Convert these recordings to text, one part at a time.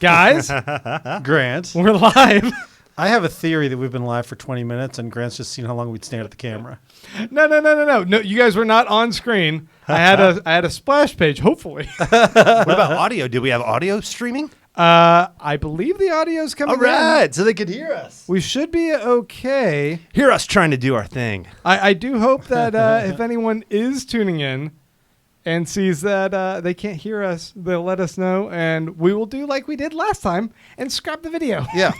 Guys, Grant. we're live. I have a theory that we've been live for 20 minutes and Grant's just seen how long we'd stand at the camera. No. You guys were not on screen. I had a splash page, hopefully. What about audio? Do we have audio streaming? I believe the audio's coming All right, so they could hear us. We should be okay. Hear us trying to do our thing. I do hope that if anyone is tuning in and sees that they can't hear us, they'll let us know, and we will do like we did last time and scrap the video. Yeah.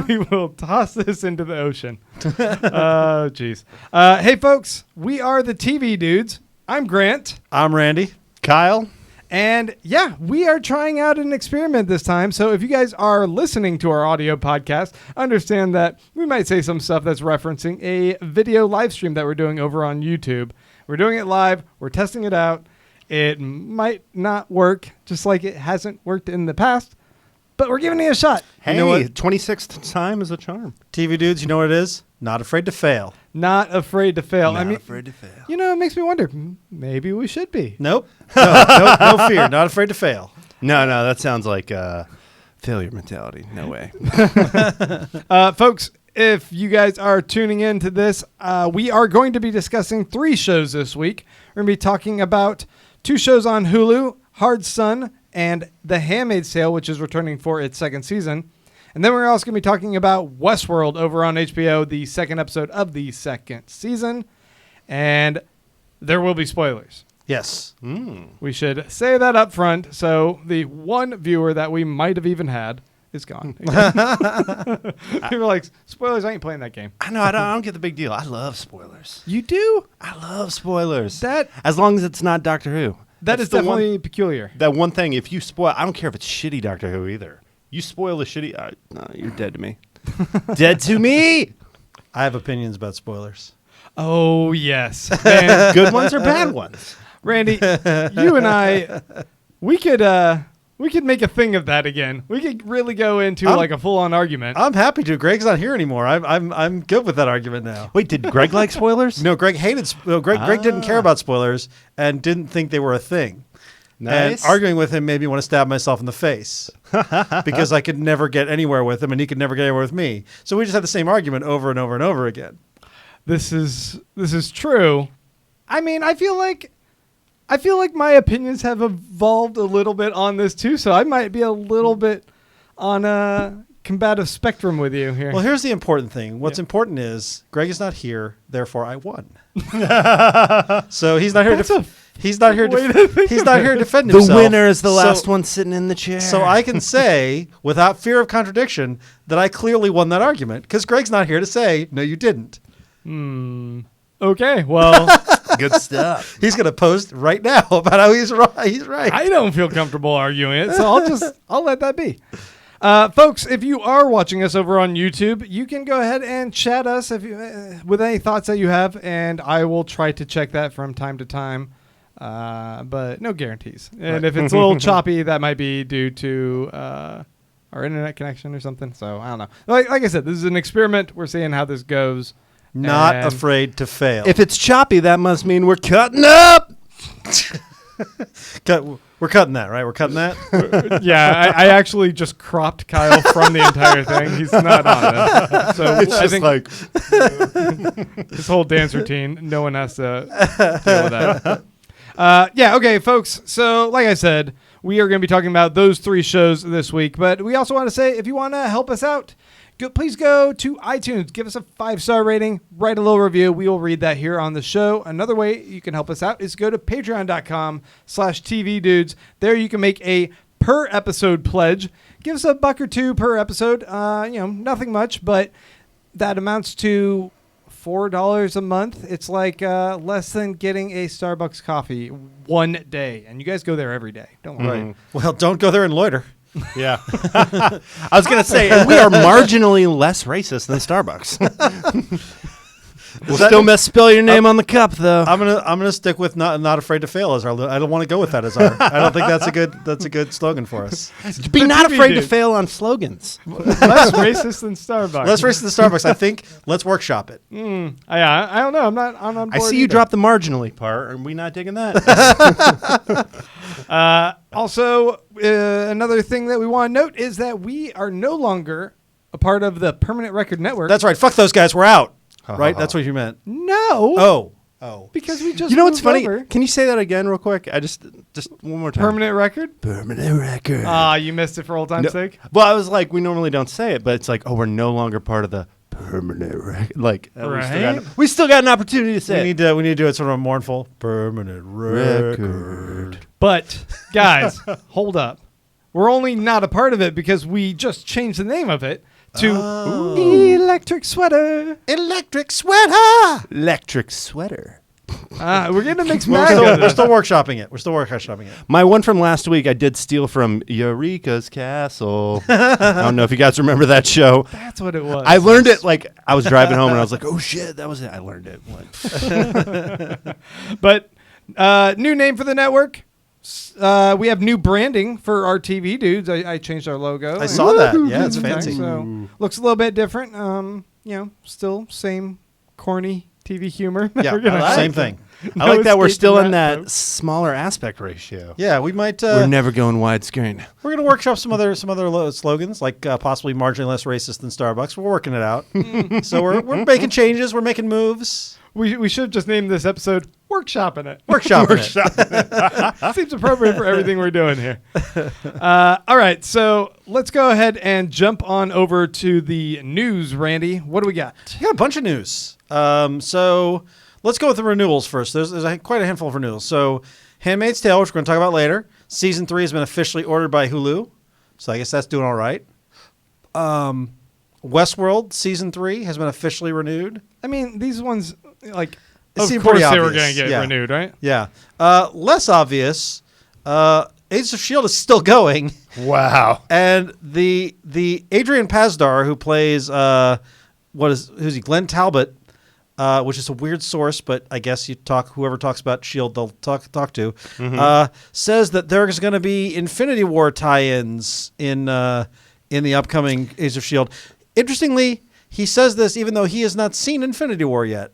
We will toss this into the ocean. Oh, jeez. Hey, folks, we are the TV Dudes. I'm Grant. I'm Randy. Kyle? And yeah, we are trying out an experiment this time. So if you guys are listening to our audio podcast, understand that we might say some stuff that's referencing a video live stream that we're doing over on YouTube. We're doing it live. We're testing it out. It might not work, just like it hasn't worked in the past, but we're giving it a shot. Hey, You know what? 26th time is a charm. TV Dudes, you know what it is? Not afraid to fail. Not afraid to fail. Not afraid to fail. You know, it makes me wonder, maybe we should be. Nope. No fear. Not afraid to fail. No, that sounds like failure mentality. No way. Folks, if you guys are tuning in to this, we are going to be discussing 3 shows this week. We're going to be talking about 2 shows on Hulu, Hard Sun and The Handmaid's Tale, which is returning for its 2nd season. And then we're also going to be talking about Westworld over on HBO, the 2nd episode of the 2nd season. And there will be spoilers. Yes. We should say that up front, so the one viewer that we might have even had is gone. People are like, spoilers, I ain't playing that game. I know, I don't get the big deal. I love spoilers. You do? I love spoilers. That as long as it's not Doctor Who. That is definitely peculiar. That one thing, if you spoil, I don't care if it's shitty Doctor Who either. You spoil the shitty, no, you're dead to me. Dead to me! I have opinions about spoilers. Oh, yes. Man, Good ones or bad ones? Randy, you and I, we could make a thing of that again. We could really go into like a full-on argument. I'm happy to. Greg's not here anymore. I'm good with that argument now. Wait, did Greg like spoilers? No, Greg hated. Greg didn't care about spoilers and didn't think they were a thing. Nice. And arguing with him made me want to stab myself in the face because I could never get anywhere with him and he could never get anywhere with me. So we just had the same argument over and over and over again. This is true. I mean, I feel like my opinions have evolved a little bit on this too, so I might be a little bit on a combative spectrum with you here. Well, here's the important thing. What's important is Greg is not here, therefore I won. So he's not here he's not here to defend himself. The winner is the last one sitting in the chair. So I can say, without fear of contradiction, that I clearly won that argument because Greg's not here to say, no, you didn't. Okay, well, good stuff. He's going to post right now about how he's right. He's right. I don't feel comfortable arguing it, so I'll let that be. Folks, if you are watching us over on YouTube, you can go ahead and chat us with any thoughts that you have, and I will try to check that from time to time, but no guarantees. And if it's a little choppy, that might be due to our internet connection or something. So I don't know. Like I said, this is an experiment. We're seeing how this goes. Not afraid to fail. If it's choppy, that must mean we're cutting up. We're cutting that, right? We're cutting that? Yeah, I actually just cropped Kyle from the entire thing. He's not on it. So It's I just think like this whole dance routine, no one has to deal with that. Yeah, okay, folks. So like I said, we are going to be talking about those 3 shows this week. But we also want to say, if you want to help us out, please go to iTunes, give us a 5-star rating, write a little review. We will read that here on the show. Another way you can help us out is go to patreon.com/tvdudes. There you can make a per episode pledge. Give us $1 or $2 per episode. Nothing much, but that amounts to $4 a month. It's like less than getting a Starbucks coffee one day. And you guys go there every day. Don't worry. Right. Well, don't go there and loiter. Yeah. I was going to say, we are marginally less racist than Starbucks. We'll still misspell your name on the cup, though. I'm gonna stick with not afraid to fail as our. I don't want to go with that as our. I don't think that's a good slogan for us. Be not afraid to fail on slogans. Less racist than Starbucks. Less racist than Starbucks. I think let's workshop it. I don't know. I'm on board. I see you drop the marginally part. Are we not digging that? Also, another thing that we want to note is that we are no longer a part of the Permanent Record Network. That's right. Fuck those guys. We're out. Right? That's what you meant. No. Oh. Because we just You know what's moved funny? over. Can you say that again real quick? I just one more time. Permanent Record? Permanent Record. You missed it for old time's sake? Well, I was like, we normally don't say it, but it's like, oh, we're no longer part of the Permanent Record. Like, Right? we still got an opportunity to say We it. need to do it sort of a mournful Permanent Record. But, guys, hold up. We're only not a part of it because we just changed the name of it to Electric Sweater. Electric Sweater. Electric Sweater. We're getting a mixed We're bag. of still this. workshopping it. My one from last week, I did steal from Eureka's Castle. I don't know if you guys remember that show. That's what it was. I learned it like I was driving home and I was like, oh shit, that was it. I learned it. But new name for the network. We have new branding for our TV dudes. I changed our logo. I saw that. Yeah, it's fancy. So looks a little bit different. Still same corny TV humor. that Yeah, we're gonna have. same thing. I like that we're escape still from in that folks. smaller aspect ratio. Yeah, we might. We're never going widescreen. We're gonna workshop some other slogans, like possibly marginally less racist than Starbucks. We're working it out. So we're making changes. We're making moves. We should have just named this episode "Workshopping It." Workshopping it. Seems appropriate for everything we're doing here. All right, so let's go ahead and jump on over to the news. Randy, what do we got? We got a bunch of news. So let's go with the renewals first. There's quite a handful of renewals. So Handmaid's Tale, which we're going to talk about later. Season 3 has been officially ordered by Hulu. So I guess that's doing all right. Westworld Season 3 has been officially renewed. I mean, these ones, like, It of seemed course pretty they were obvious. going to get Yeah. renewed, right? Yeah. Less obvious, Agents of S.H.I.E.L.D. is still going. Wow. And the Adrian Pasdar, who plays who's he? Glenn Talbot, which is a weird source, but I guess whoever talks about S.H.I.E.L.D. they'll talk to, says that there's going to be Infinity War tie-ins in the upcoming Agents of S.H.I.E.L.D. Interestingly, he says this even though he has not seen Infinity War yet.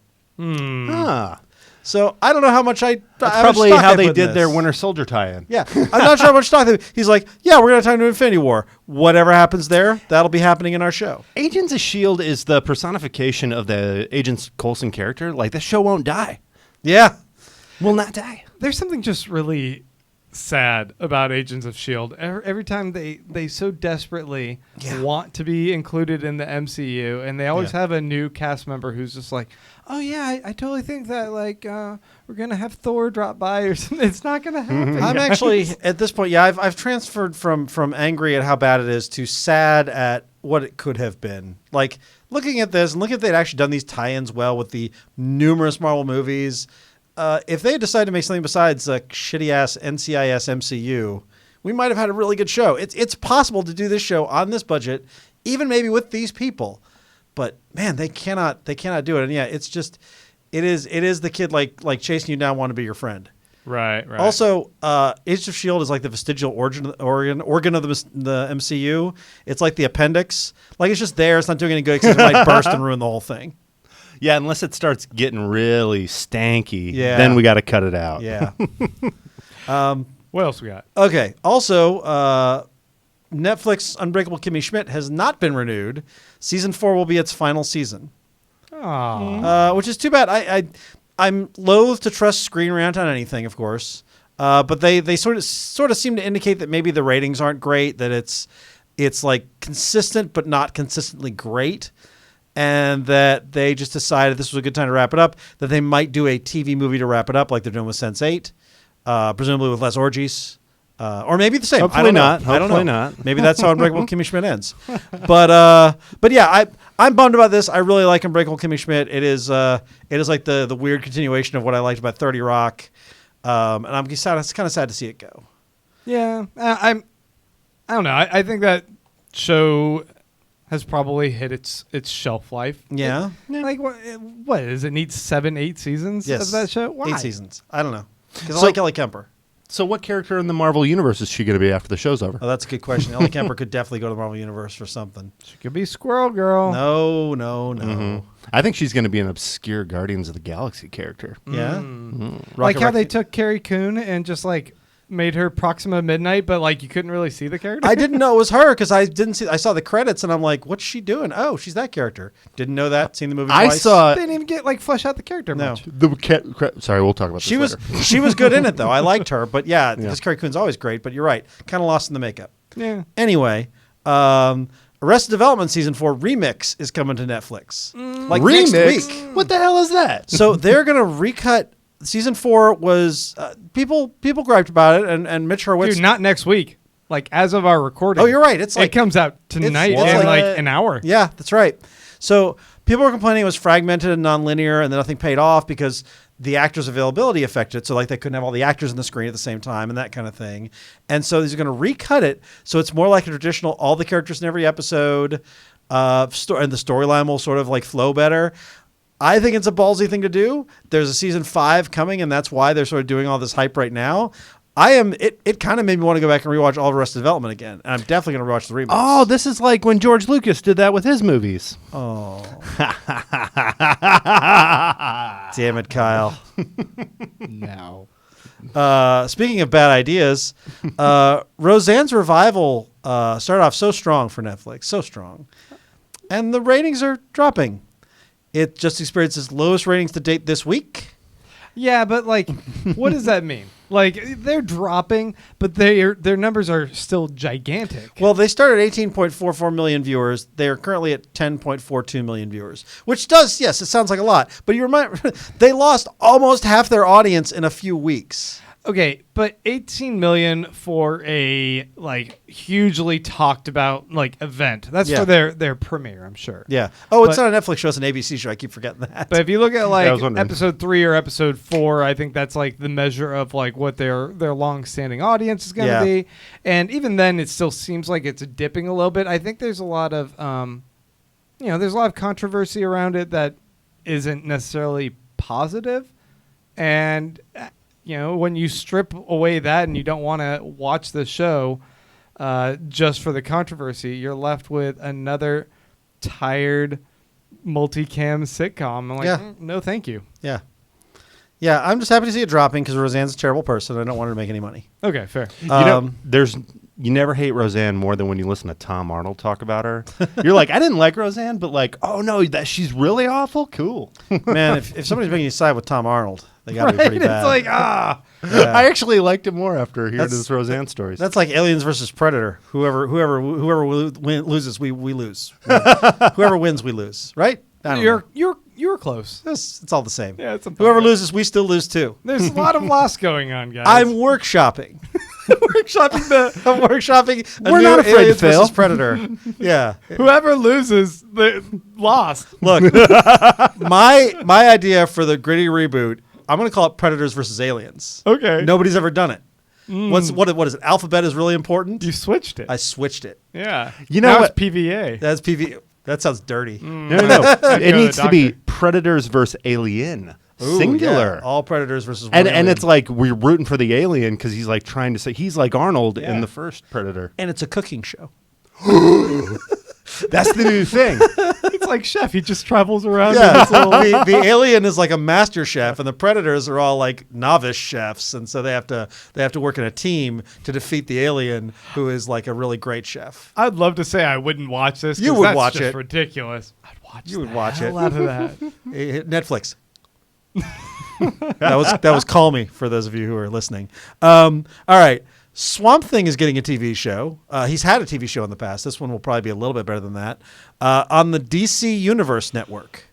So I don't know how much That's probably how they did their Winter. Winter Soldier tie-in. Yeah, I'm not sure how much stock. He's like, yeah, we're going to tie into Infinity War. Whatever happens there, that'll be happening in our show. Agents of S.H.I.E.L.D. is the personification of the Agent Coulson character. Like, this show won't die. Yeah. Will not die. There's something just really sad about Agents of S.H.I.E.L.D. Every time they so desperately want to be included in the MCU, and they always have a new cast member who's just like, oh yeah, I totally think that we're gonna have Thor drop by or something. It's not gonna happen. I'm actually at this point. Yeah, I've transferred from angry at how bad it is to sad at what it could have been. Like looking at this and looking if they'd actually done these tie-ins well with the numerous Marvel movies. If they decide to make something besides a shitty ass NCIS MCU, we might have had a really good show. It's possible to do this show on this budget, even maybe with these people. But man, they cannot do it. And yeah, it's just it is the kid like chasing you down, want to be your friend. Right. Also, Agents of S.H.I.E.L.D. is like the vestigial organ of the MCU. It's like the appendix. Like it's just there. It's not doing any good because it might burst and ruin the whole thing. Yeah, unless it starts getting really stanky, Yeah. then we got to cut it out. Yeah. What else we got? Okay. Also, Netflix Unbreakable Kimmy Schmidt has not been renewed. Season 4 will be its final season. Aww. Which is too bad. I'm loath to trust Screen Rant on anything, of course. But they sort of seem to indicate that maybe the ratings aren't great, that it's like consistent but not consistently great, and that they just decided this was a good time to wrap it up, that they might do a TV movie to wrap it up like they're doing with Sense8, presumably with less orgies. Or maybe the same. Hopefully I don't know. not. I don't Hopefully know. not. Maybe that's how Unbreakable Kimmy Schmidt ends. But yeah, I'm bummed about this. I really like Unbreakable Kimmy Schmidt. It is like the weird continuation of what I liked about 30 Rock. And I'm sad. It's kind of sad to see it go. Yeah. I don't know. I think that show has probably hit its shelf life. Yeah. Like what does it need 7-8 seasons Yes. of that show? Why? 8 seasons. I don't know. Because I So- like Ellie Kemper. So what character in the Marvel Universe is she going to be after the show's over? Oh, that's a good question. Ellie Kemper could definitely go to the Marvel Universe for something. She could be Squirrel Girl. No. Mhm. I think she's going to be an obscure Guardians of the Galaxy character. Yeah. Like Rocket how they Raccoon. took Carrie Coon and just like made her Proxima Midnight, but like you couldn't really see the character? I didn't know it was her because I didn't see. I saw the credits and I'm like, what's she doing? Oh, she's that character. Didn't know that. Seen the movie I twice. saw They didn't even get like flesh out the character No. much. Sorry, we'll talk about She this was later. she was good in it though. I liked her, but yeah, because Carrie Coon's always great. But you're right, kind of lost in the makeup. Yeah. Anyway, Arrested Development season 4 remix is coming to Netflix. Like Remix? next week. What the hell is that? So they're gonna recut. Season 4 was people griped about it, and Mitch Hurwitz. Dude, not next week. Like as of our recording. Oh, you're right. It's like it comes out tonight it's in like- like an hour. Yeah, that's right. So people were complaining it was fragmented and nonlinear, and then nothing paid off because the actors' availability affected it. So like they couldn't have all the actors on the screen at the same time and that kind of thing. And so they're going to recut it so it's more like a traditional all the characters in every episode, and the storyline will sort of like flow better. I think it's a ballsy thing to do. There's a season 5 coming, and that's why they're sort of doing all this hype right now. It kind of made me want to go back and rewatch all of Arrested Development again. And I'm definitely going to rewatch the remix. Oh, this is like when George Lucas did that with his movies. Oh. Damn it, Kyle. No. Speaking of bad ideas, Roseanne's revival started off so strong for Netflix, so strong. And the ratings are dropping. It just experienced its lowest ratings to date this week. Yeah, but like, what does that mean? Like, they're dropping, but their numbers are still gigantic. Well, they started at 18.44 million viewers. They are currently at 10.42 million viewers, which does, yes, it sounds like a lot. But you remind, they lost almost half their audience in a few weeks. Okay, but 18 million for a like hugely talked about like event. That's Yeah. for their premiere, I'm sure. Yeah. Oh, it's But- not a Netflix show. It's an ABC show. I keep forgetting that. But if you look at I like was wondering. episode 3 or episode 4, I think that's like the measure of like what their long-standing audience is going to Yeah. be. And even then, it still seems like it's dipping a little bit. I think there's a lot of, there's a lot of controversy around it that isn't necessarily positive. And when you strip away that and you don't want to watch the show just for the controversy, you're left with another tired multicam sitcom. I'm like, Yeah. no, thank you. Yeah. Yeah, I'm just happy to see it dropping because Roseanne's a terrible person. I don't want her to make any money. Okay, fair. You never hate Roseanne more than when you listen to Tom Arnold talk about her. You're like, I didn't like Roseanne, but like, oh no, that she's really awful. Cool. Man, if somebody's making you side with Tom Arnold, they got to be pretty bad. It's like, Yeah. I actually liked it more after hearing That's- his Roseanne stories. That's like Aliens versus Predator. Whoever loses, we lose. Whoever wins, we lose. Right? I don't know. you're close. It's all the same. Yeah, it's something Whoever like that. loses, we still lose too. There's a lot of loss going on, guys. I'm workshopping. workshopping the I'm workshopping. We're not afraid to Aliens versus fail. Predator. Yeah. whoever loses, the lost. Look, my idea for the gritty reboot, I'm going to call it Predators versus Aliens. Okay. Nobody's ever done it. What is it? Alphabet is really important. You switched it. I switched it. Yeah. You know now what? it's PVA. That's PV. That sounds dirty. No. It to the needs to be doctor. Predators versus Alien. Ooh, Singular. yeah. All Predators versus one and alien. it's like we're rooting for the alien because he's like trying to say he's like Arnold Yeah. in the first Predator. And it's a cooking show. That's the new thing. It's like Chef. He just travels around. Yeah, in his little- the alien is like a master chef, and the predators are all like novice chefs, and so they have to work in a team to defeat the alien, who is like a really great chef. I'd love to say I wouldn't watch this. 'cause You would that's watch just it. ridiculous. I'd watch. You would the watch hell it. out of that. Netflix. that was Call Me for those of you who are listening. All right. Swamp Thing is getting a TV show. He's had a TV show in the past. This one will probably be a little bit better than that. On the DC Universe Network.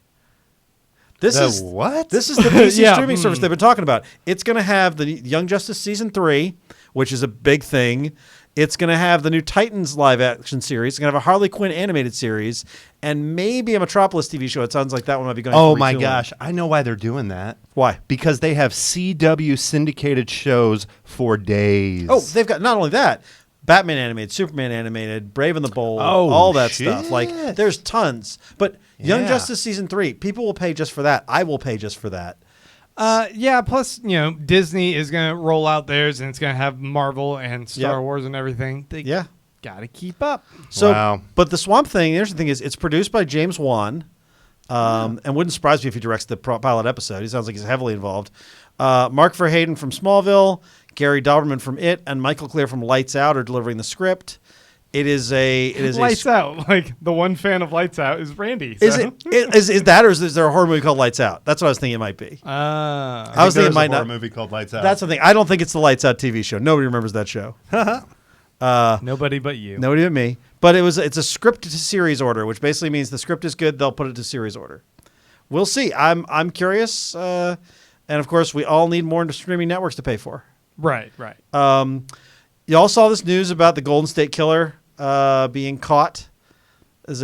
This is what? This is the DC Yeah. streaming service they've been talking about. It's going to have the Young Justice Season 3, which is a big thing. It's going to have the new Titans live action series. It's going to have a Harley Quinn animated series, and maybe a Metropolis TV show. It sounds like that one might be going. Oh for my retooling. gosh, I know why they're doing that. Why? Because they have CW syndicated shows for days. Oh, they've got not only that, Batman animated, Superman animated, Brave and the Bold, Oh, all that shit. stuff. Like, there's tons. But Young Yeah. Justice Season 3, people will pay just for that. I will pay just for that. Yeah. Plus, Disney is gonna roll out theirs, and it's gonna have Marvel and Star Yep. Wars and everything. They Yeah. gotta keep up. So, Wow. but the Swamp Thing, the interesting thing is it's produced by James Wan, and wouldn't surprise me if he directs the pilot episode. He sounds like he's heavily involved. Mark Verheyen from Smallville, Gary Doberman from It and Michael Clear from Lights Out are delivering the script. It is Lights Out. Like the one fan of Lights Out is Randy. So. Is that, or is there a horror movie called Lights Out? That's what I was thinking it might be. I was thinking it might a horror not. movie called Lights Out. That's the thing. I don't think it's the Lights Out TV show. Nobody remembers that show. Nobody but you. Nobody but me. But it's a script to series order, which basically means the script is good. They'll put it to series order. We'll see. I'm curious. And of course, we all need more streaming networks to pay for. Right. You all saw this news about the Golden State Killer being caught. Did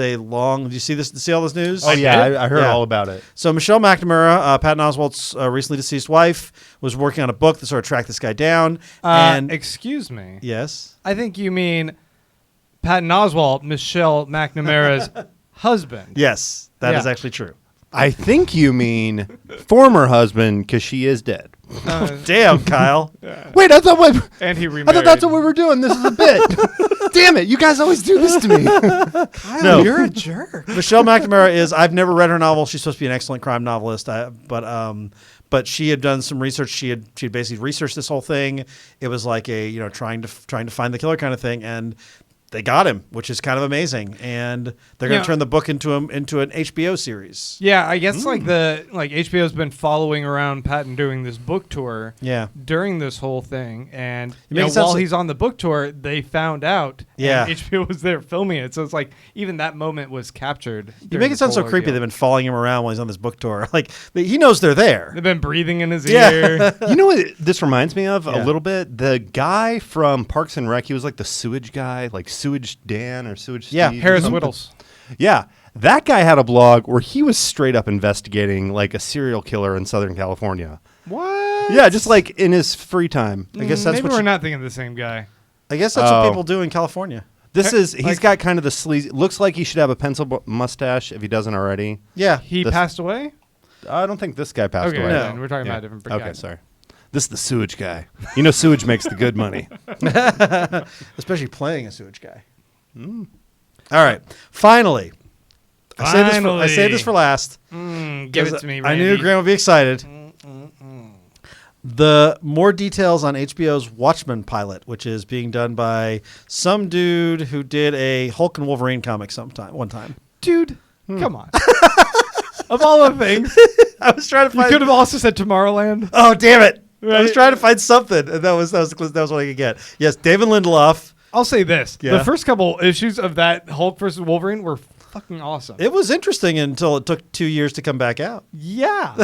you see this? See all this news? Oh yeah, I heard all about it. So Michelle McNamara, Patton Oswalt's recently deceased wife, was working on a book to sort of track this guy down. And excuse me. Yes, I think you mean Patton Oswalt, Michelle McNamara's husband. yes, that is Yeah. actually true. I think you mean former husband because she is dead. Damn, Kyle. Wait, I thought And he I remarried. thought that's what we were doing. This is a bit. Damn it! You guys always do this to me. Kyle, No. you're a jerk. Michelle McNamara is. I've never read her novel. She's supposed to be an excellent crime novelist. But she had done some research. She had basically researched this whole thing. It was like a trying to find the killer kind of thing, and they got him, which is kind of amazing. And they're going to turn the book into an HBO series. Yeah, I guess like HBO's been following around Patton doing this book tour. Yeah. During this whole thing, and make it sound while like- he's on the book tour, they found out. Yeah. And HBO was there filming it, so it's like even that moment was captured. You make it sound so creepy. They've been following him around while he's on this book tour. Like he knows they're there. They've been breathing in his Yeah. ear. You know what this reminds me of Yeah. a little bit? The guy from Parks and Rec. He was like the sewage guy, like Sewage Dan or Sewage Steve. Yeah, or Harris something. Whittles. Yeah. That guy had a blog where he was straight up investigating like a serial killer in Southern California. What? Yeah, just like in his free time. I guess that's maybe what we're not thinking of the same guy. I guess that's what people do in California. He's got kind of the sleazy, looks like he should have a pencil mustache if he doesn't already. Yeah. He passed away. I don't think this guy passed Okay, away. then we're talking about a different Okay, guy. sorry. This is the sewage guy. You know, sewage makes the good money. Especially playing a sewage guy. All right. Finally. I say this for last. Give it to me, Randy. I knew Graham would be excited. The more details on HBO's Watchmen pilot, which is being done by some dude who did a Hulk and Wolverine comic one time. Dude, come on. Of all the things, I was trying to you find. could have also said Tomorrowland. Oh, damn it! I was Right. trying to find something, and that was what I could get. Yes, David Lindelof. I'll say this: Yeah. the first couple issues of that Hulk versus Wolverine were fucking awesome. It was interesting until it took 2 years to come back out. yeah.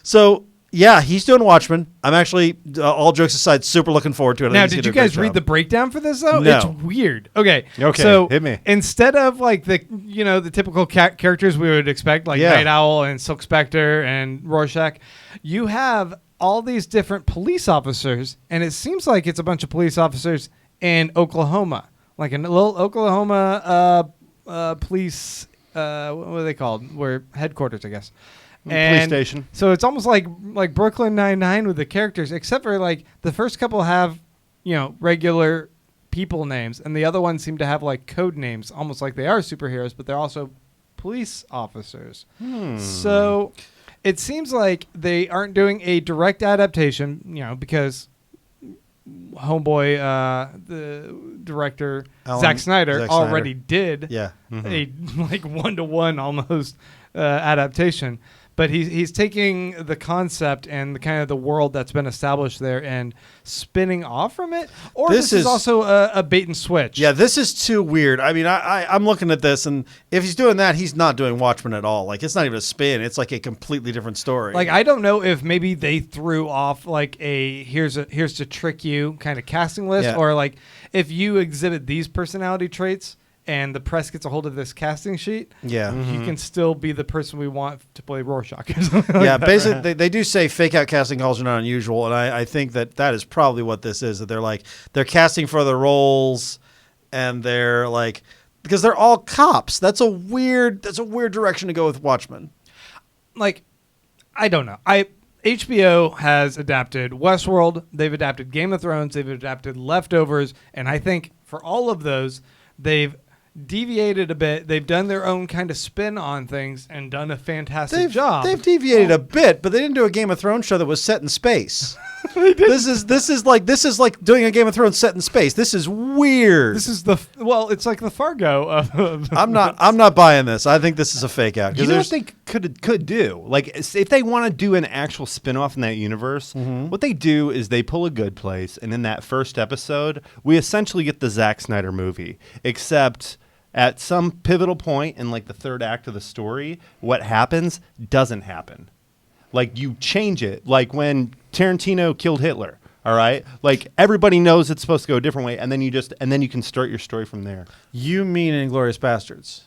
So yeah, he's doing Watchmen. I'm actually, all jokes aside, super looking forward to it. I Now, think he's did gonna you do a guys great read job. the breakdown for this though? No. It's weird. Okay. Okay, So hit me. instead of like the the typical characters we would expect, like Yeah. Night Owl and Silk Spectre and Rorschach, you have all these different police officers, and it seems like it's a bunch of police officers in Oklahoma, like a little Oklahoma police. What are they called? Where headquarters, I guess. Police station. So it's almost like Brooklyn Nine-Nine with the characters, except for like the first couple have, regular people names, and the other ones seem to have like code names, almost like they are superheroes, but they're also police officers. So it seems like they aren't doing a direct adaptation, because homeboy, the director Zack Snyder already did Yeah. a like 1-to-1 almost adaptation, but he's taking the concept and the kind of the world that's been established there and spinning off from it. Or This this is is- also a bait and switch. Yeah, this is too weird. I mean, I'm looking at this, and if he's doing that, he's not doing Watchmen at all. Like, it's not even a spin. It's like a completely different story. Like, I don't know if maybe they threw off like a here's to trick you kind of casting list, Yeah. or like if you exhibit these personality traits and the press gets a hold of this casting sheet, yeah. you can still be the person we want to play Rorschach. Or something like Yeah, that, basically, right? they do say fake out casting calls are not unusual, and I think that is probably what this is. That they're casting for the roles, and they're like, because they're all cops. That's a weird direction to go with Watchmen. Like, I don't know. HBO has adapted Westworld. They've adapted Game of Thrones. They've adapted Leftovers, and I think for all of those, they've deviated a bit. They've done their own kind of spin on things and done a fantastic job. They've deviated a bit, but they didn't do a Game of Thrones show that was set in space. This is like doing a Game of Thrones set in space. This is weird. This is it's like the Fargo of I'm not buying this. I think this is a fake out. You know what they could do? Like, if they want to do an actual spin-off in that universe, what they do is they pull A Good Place, and in that first episode, we essentially get the Zack Snyder movie, except at some pivotal point in like the third act of the story, what happens doesn't happen. Like, you change it. Like when Tarantino killed Hitler. All right, like everybody knows it's supposed to go a different way, and then you can start your story from there. You mean Inglourious Bastards?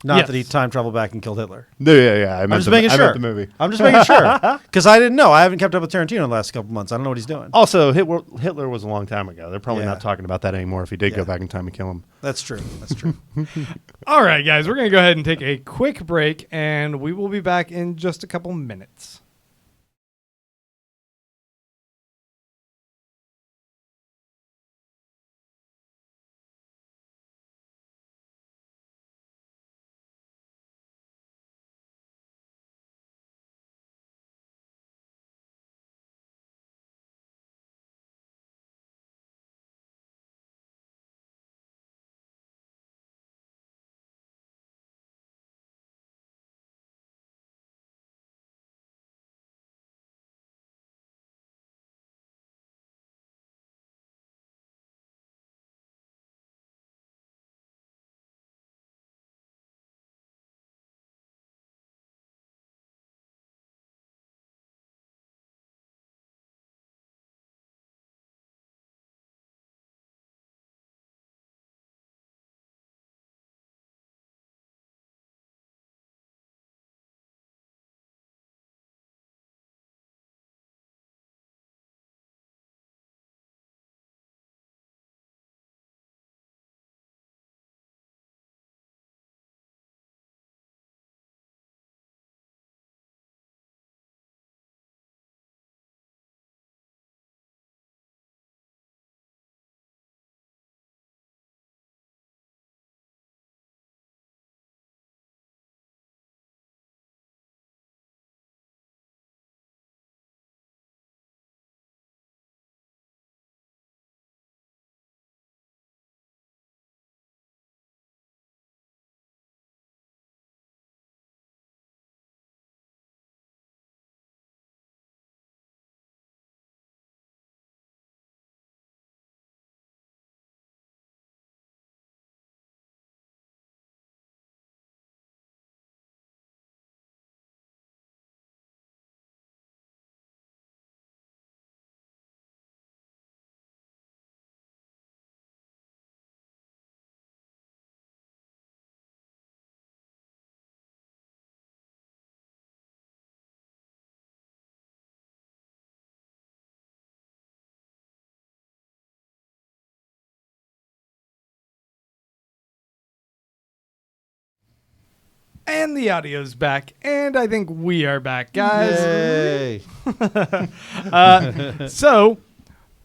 Not that he time traveled back and killed Hitler. Yeah. I'm just making sure. I meant the movie. I'm just making sure because I didn't know. I haven't kept up with Tarantino in the last couple months. I don't know what he's doing. Also, Hitler was a long time ago. They're probably not talking about that anymore. If he did go back in time and kill him, that's true. That's true. All right, guys, we're gonna go ahead and take a quick break, and we will be back in just a couple minutes. And the audio's back, and I think we are back, guys. Yay. So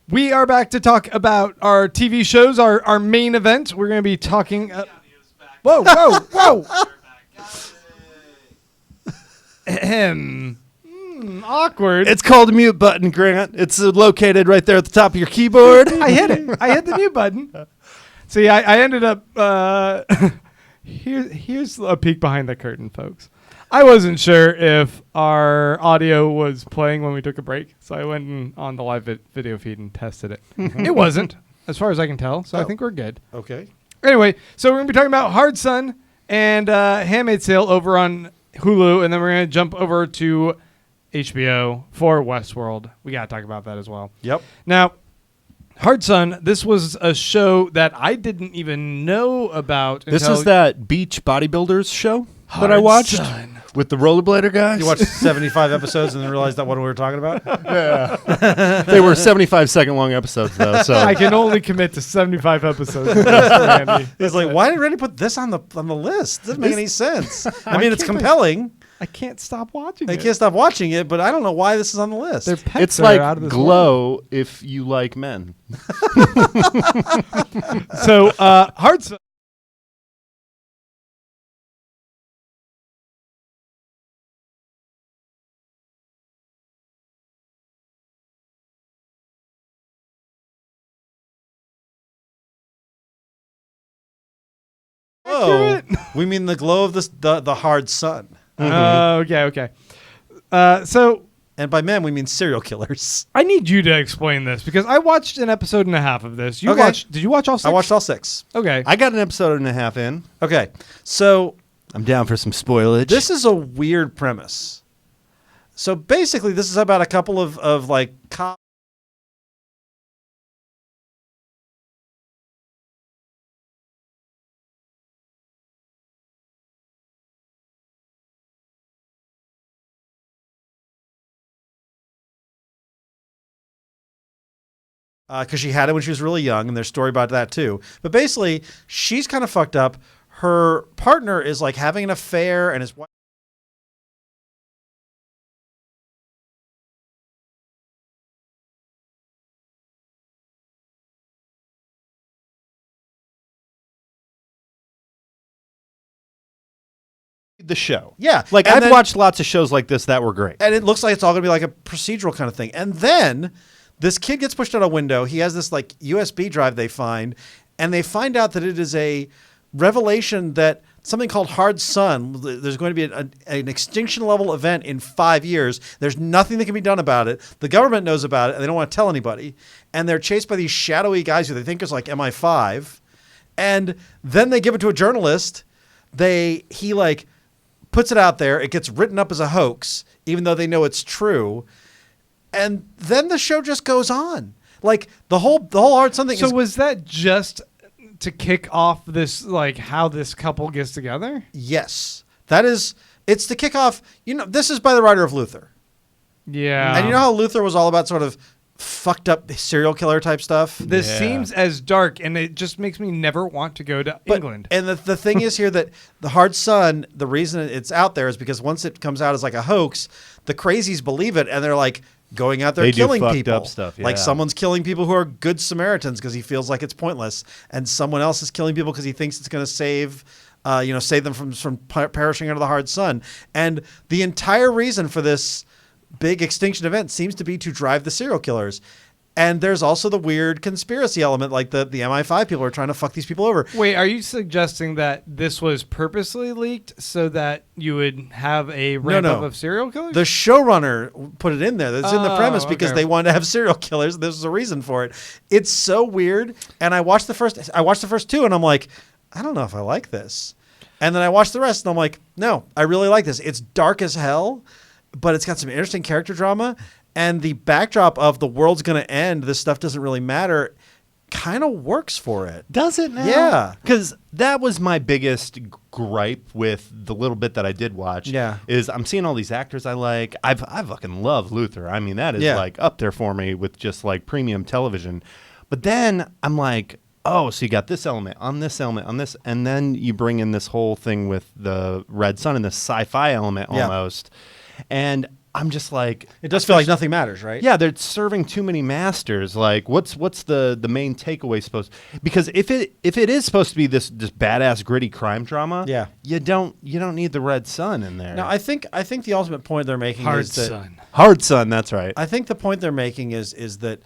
we are back to talk about our TV shows, our main event. We're going to be talking. Whoa! Awkward. it's called a mute button, Grant. It's located right there at the top of your keyboard. I hit it. I hit the mute button. See, I ended up. Here's a peek behind the curtain, folks. I wasn't sure if our audio was playing when we took a break, so I went on the live video feed and tested it. It wasn't, as far as I can tell, so I think we're good. Okay. Anyway, so we're going to be talking about Hard Sun and Handmaid's Tale over on Hulu, and then we're going to jump over to HBO for Westworld. We got to talk about that as well. Yep. Now, Hard Sun, this was a show that I didn't even know about. This is that beach bodybuilders show that I Hard watched Sun. with the rollerblader guys. You watched 75 episodes and then realized that what we were talking about? Yeah. They were 75-second long episodes, though. So I can only commit to 75 episodes. Of this, Randy. It's like, why did Randy put this on the list? Doesn't make any sense. I mean, it's can't compelling. I can't stop watching I it. can't stop watching it, but I don't know why this is on the list. Their pets it's are like out of this Glow if you like men. world. So, Hard Sun. accurate. we mean the glow of the hard sun. Okay. So And by men, we mean serial killers. I need you to explain this because I watched an episode and a half of this. Okay. Did you watch all 6? I watched all 6. Okay. I got an episode and a half in. Okay, so I'm down for some spoilage. this is a weird premise. So basically, this is about a couple of like cops. Because she had it when she was really young, and there's a story about that too. But basically, she's kind of fucked up. Her partner is like having an affair, and his wife. the show. Yeah. Like, And I've then- watched lots of shows like this that were great. And it looks like it's all going to be like a procedural kind of thing. And then this kid gets pushed out a window. He has this like USB drive they find, and they find out that it is a revelation that something called hard sun, there's going to be an extinction level event in 5 years. There's nothing that can be done about it. The government knows about it, and they don't want to tell anybody. And they're chased by these shadowy guys who they think is like MI5. And then they give it to a journalist. He like puts it out there. It gets written up as a hoax, even though they know it's true. And then the show just goes on. Like the whole hard something. So was that just to kick off this, like how this couple gets together? Yes, it's the kickoff. You know, this is by the writer of Luther. Yeah. And you know how Luther was all about sort of fucked up serial killer type stuff? This Yeah. seems as dark, and it just makes me never want to go to But- England. And the thing is here that the hard sun, the reason it's out there is because once it comes out as like a hoax, the crazies believe it, and they're like going out there They do killing fucked people. up stuff, Like yeah. someone's killing people who are good Samaritans because he feels like it's pointless, and someone else is killing people because he thinks it's going to save them from perishing under the hard sun. And the entire reason for this big extinction event seems to be to drive the serial killers. And there's also the weird conspiracy element, like the MI5 people are trying to fuck these people over. Wait, are you suggesting that this was purposely leaked so that you would have a ramp up of serial killers? The showrunner put it in there. That's in the Oh, premise because okay. they wanted to have serial killers. This was a reason for it. It's so weird. And I watched the first 2, and I'm like, I don't know if I like this. And then I watched the rest, and I'm like, no, I really like this. It's dark as hell, but it's got some interesting character drama. And the backdrop of the world's going to end, this stuff doesn't really matter, kind of works for it. Does it now? Yeah. Because that was my biggest gripe with the little bit that I did watch. Yeah. Is I'm seeing all these actors I like. I fucking love Luther. I mean, that is Yeah. like up there for me with just like premium television. But then I'm like, oh, so you got this element on this, and then you bring in this whole thing with the red sun and the sci-fi element Yeah. almost. And I'm just like, It does feel like nothing matters, right? yeah, they're serving too many masters. Like, what's the main takeaway supposed? Because if it is supposed to be this badass gritty crime drama, Yeah. you don't need the red sun in there. Now, I think the ultimate point they're making Hard is that sun. Hard sun, that's right. I think the point they're making is that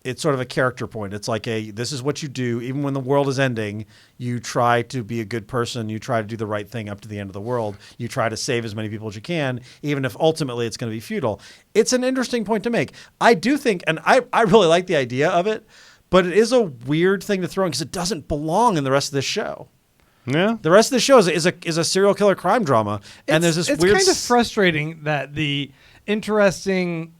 it's sort of a character point. It's like this is what you do. Even when the world is ending, you try to be a good person. You try to do the right thing up to the end of the world. You try to save as many people as you can, even if ultimately it's going to be futile. It's an interesting point to make. I do think, and I really like the idea of it, but it is a weird thing to throw in because it doesn't belong in the rest of this show. Yeah. The rest of the show is a serial killer crime drama, and there's this it's weird. kind of frustrating that the interesting,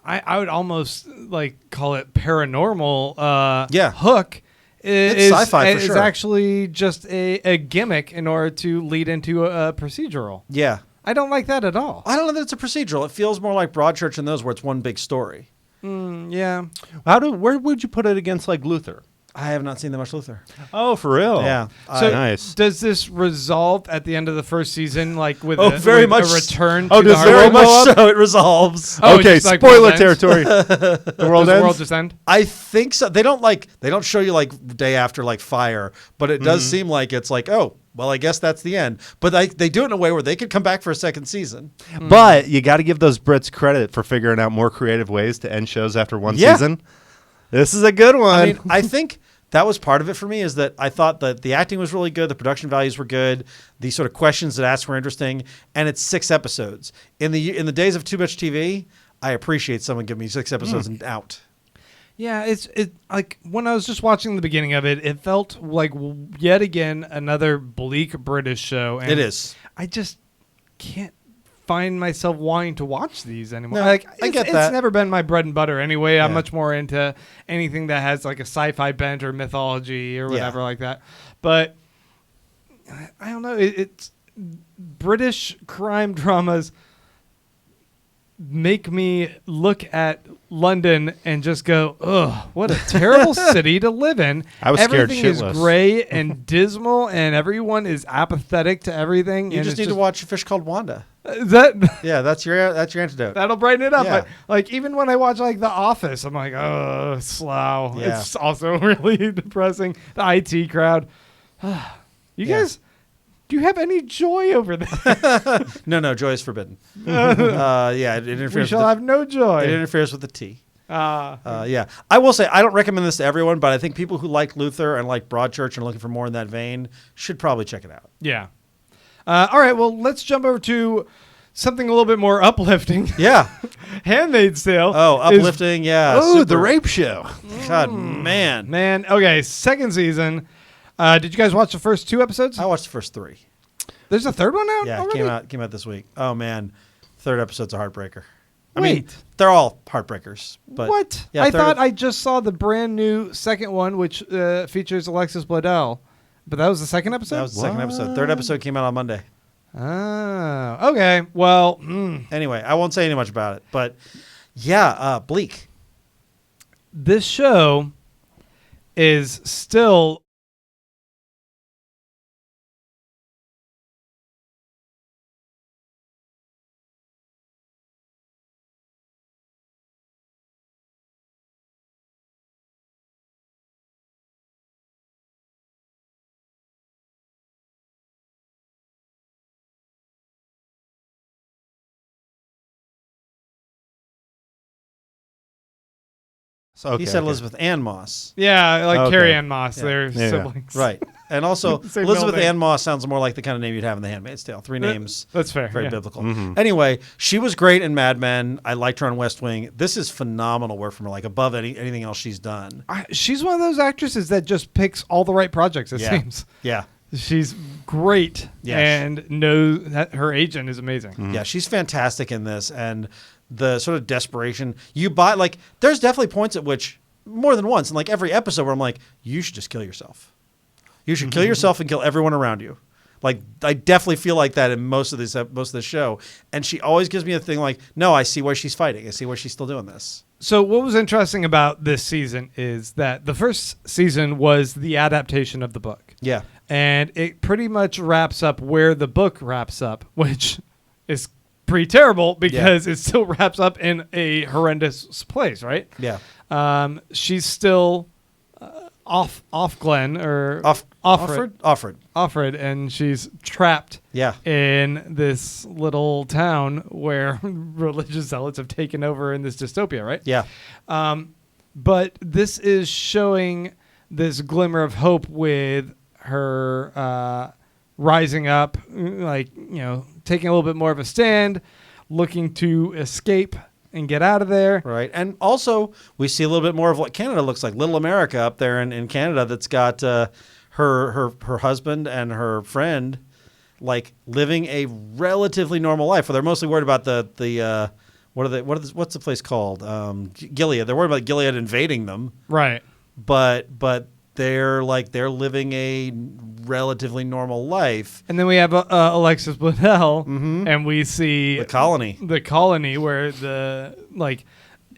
I would almost like call it paranormal. Yeah. Hook is sci-fi for is sure. actually just a gimmick in order to lead into a procedural. Yeah. I don't like that at all. I don't know that it's a procedural. It feels more like Broadchurch and those where it's one big story. Yeah. Where would you put it against like Luther? I have not seen that much Luther. Oh, for real? Yeah. So nice. does this resolve at the end of the first season, like with, very with much a return Oh, to the does hard very world? much so it resolves. Oh, okay, just like spoiler world ends? territory. The world Does the ends. world just end? I think so. They don't show you like day after like fire, but it does seem like it's like, oh, well, I guess that's the end. But they do it in a way where they could come back for a second season. But you got to give those Brits credit for figuring out more creative ways to end shows after one Yeah. season. This is a good one. I mean, I think that was part of it for me, is that I thought that the acting was really good, the production values were good, the sort of questions that asked were interesting, and it's 6 episodes. In the days of too much TV, I appreciate someone giving me 6 episodes and out. Yeah, it's like when I was just watching the beginning of it, it felt like yet again another bleak British show. And It is. I just can't find myself wanting to watch these anymore. No, like, I get it's that. never been my bread and butter anyway. I'm Yeah. much more into anything that has like a sci-fi bent or mythology or whatever Yeah. like that. But I don't know. It's British crime dramas make me look at London and just go, ugh, what a terrible city to live in. I was scared Everything is shitless. gray and dismal, and everyone is apathetic to everything. You and just it's need to watch A Fish Called Wanda. that. Yeah, that's your antidote. That'll brighten it up. Yeah. But like even when I watch like The Office, I'm like, oh, Slough. Yeah. It's also really depressing. The IT crowd. You Yeah. guys, do you have any joy over there? No, joy is forbidden. Yeah, it interferes. We with shall the, have no it joy. interferes with the tea. Yeah. I will say I don't recommend this to everyone, but I think people who like Luther and like Broadchurch and are looking for more in that vein should probably check it out. Yeah. All right. Well, let's jump over to something a little bit more uplifting. Yeah. Handmaid's Tale. Oh, uplifting. Yeah. Oh, super. the rape show. God, man. Man. Okay. Second season. Did you guys watch the first 2 episodes? I watched the first 3. There's a third one out. Yeah, already? came out this week. Oh man, 3rd episode's a heartbreaker. I Wait. mean, they're all heartbreakers. But What? Yeah, I third- thought I just saw the brand new second one, which features Alexis Bledel. But that was the second episode? that was the second episode. 3rd episode came out on Monday. Oh, okay. Well, Anyway, I won't say any much about it, but yeah, bleak. this show is still So, He said Elizabeth Ann Moss. yeah, like Okay. Carrie Ann Moss. Yeah. They're Yeah. siblings. Right. And also, Same Elizabeth middle name. Ann Moss sounds more like the kind of name you'd have in The Handmaid's Tale. 3 names. That's fair. Very yeah. biblical. Mhm. Anyway, she was great in Mad Men. I liked her on West Wing. This is phenomenal work from her, like above anything else she's done. She's one of those actresses that just picks all the right projects, it Yeah. seems. Yeah. She's great Yes. and knows that her agent is amazing. Yeah, she's fantastic in this, and the sort of desperation you buy. Like, there's definitely points at which more than once in like every episode where I'm like, you should just kill yourself. You should kill yourself and kill everyone around you. Like, I definitely feel like that in most of this show, and she always gives me a thing like, no, I see why she's fighting. I see why she's still doing this. So what was interesting about this season is that the first season was the adaptation of the book. Yeah, And it pretty much wraps up where the book wraps up, which is pretty terrible because it still wraps up in a horrendous place, right? yeah. She's still off Glen or Offred, Offred, and she's trapped yeah. in this little town where religious zealots have taken over in this dystopia, right? Yeah, But this is showing this glimmer of hope with her rising up, like, taking a little bit more of a stand, looking to escape and get out of there. right. And also, we see a little bit more of what Canada looks like. Little America up there in Canada that's got her husband and her friend like living a relatively normal life. Where they're mostly worried about the what's the place called? Gilead. They're worried about Gilead invading them, Right. but they're living a relatively normal life. And then we have Alexis Bledel, and we see The colony. the colony where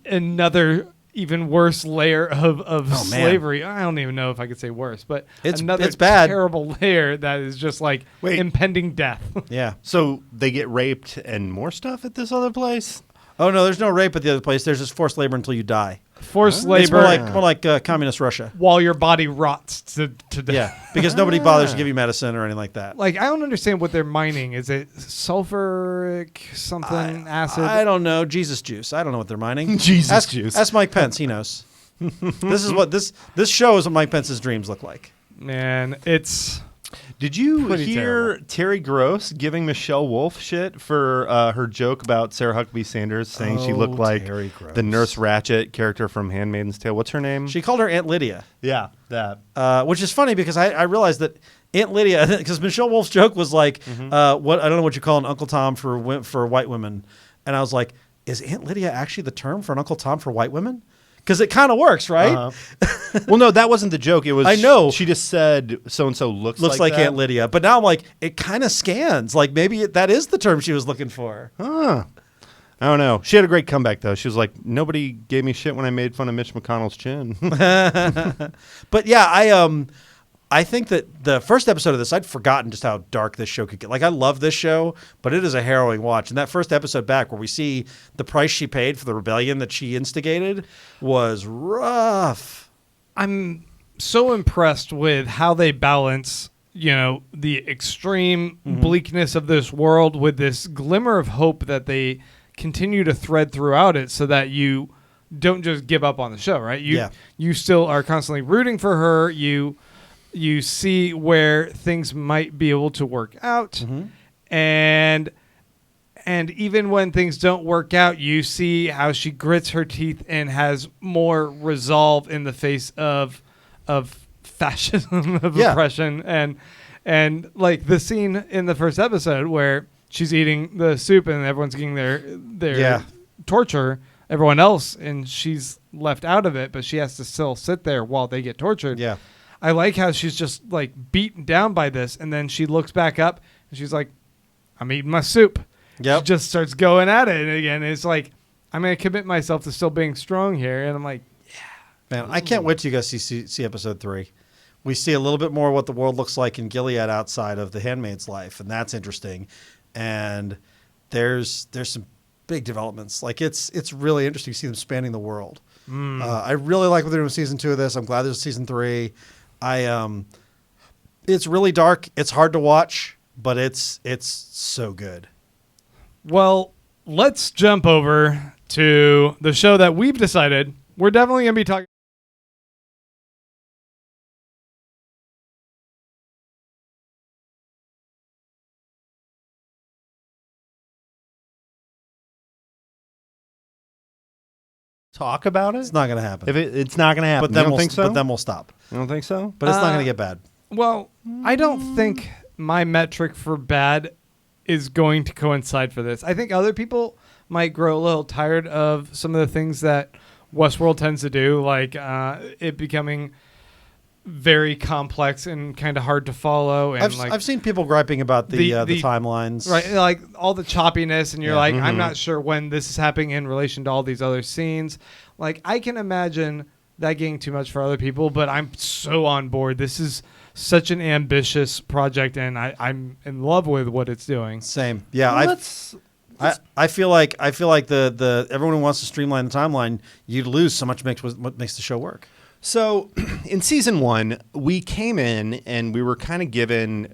another even worse layer of man. slavery. I don't even know if I could say worse, but another it's bad. terrible layer that is just like Wait. impending death. Yeah. So they get raped and more stuff at this other place? Oh no, there's no rape at the other place. There's just forced labor until you die. Forced It's labor more like communist Russia. while your body rots to death. Yeah, because nobody bothers to give you medicine or anything like that. Like, I don't understand what they're mining. Is it sulfuric something acid? I don't know. Jesus juice. I don't know what they're mining. Jesus ask, juice. Ask Mike Pence. He knows. This is what this show is what Mike Pence's dreams look like. Man, it's Did you pretty hear terrible. Terry Gross giving Michelle Wolf shit for her joke about Sarah Huckabee Sanders, saying she looked like Terry Gross. the Nurse Ratched character from Handmaid's Tale? What's her name? She called her Aunt Lydia. Yeah, that. Which is funny because I realized that Aunt Lydia, because Michelle Wolf's joke was like, what I don't know what you call an Uncle Tom for white women, and I was like, is Aunt Lydia actually the term for an Uncle Tom for white women? Because it kind of works, right? Well, no, that wasn't the joke. It was. I know. She just said so and so looks like that. Aunt Lydia, but now I'm like, it kind of scans. Like maybe that is the term she was looking for. Huh. I don't know. She had a great comeback though. She was like, nobody gave me shit when I made fun of Mitch McConnell's chin. But yeah, I think that the first episode of this, I'd forgotten just how dark this show could get. Like, I love this show, but it is a harrowing watch. And that first episode back where we see the price she paid for the rebellion that she instigated was rough. I'm so impressed with how they balance, the extreme bleakness of this world with this glimmer of hope that they continue to thread throughout it, so that you don't just give up on the show, right? You still are constantly rooting for her. You see where things might be able to work out, and even when things don't work out, you see how she grits her teeth and has more resolve in the face of fascism, of oppression, and like the scene in the first episode where she's eating the soup and everyone's getting their torture, everyone else, and she's left out of it, but she has to still sit there while they get tortured. Yeah. I like how she's just like beaten down by this, and then she looks back up and she's like, I'm eating my soup. Yep. She just starts going at it again. It's like, I'm going to commit myself to still being strong here. And I'm like, Man, I can't wait till you guys see episode 3. We see a little bit more what the world looks like in Gilead outside of the Handmaid's life, and that's interesting. And there's some big developments. Like it's really interesting to see them spanning the world. I really like what they're doing with season 2 of this. I'm glad there's season 3. It's really dark. It's hard to watch, but it's so good. well, let's jump over to the show that we've decided we're definitely going to be talking. Talk about it. It's not going to happen. If it's not going to happen, but then you don't think so? But then we'll stop. You don't think so? But it's not going to get bad. Well, I don't think my metric for bad is going to coincide for this. I think other people might grow a little tired of some of the things that Westworld tends to do, like it becoming very complex and kind of hard to follow. And I've seen people griping about the timelines. Right, like all the choppiness, and you're like, I'm not sure when this is happening in relation to all these other scenes. Like, I can imagine that getting too much for other people, but I'm so on board. This is such an ambitious project, and I'm in love with what it's doing. Same. Yeah, Well, I feel like the everyone who wants to streamline the timeline, you'd lose so much what makes the show work. So, in season 1, we came in and we were kind of given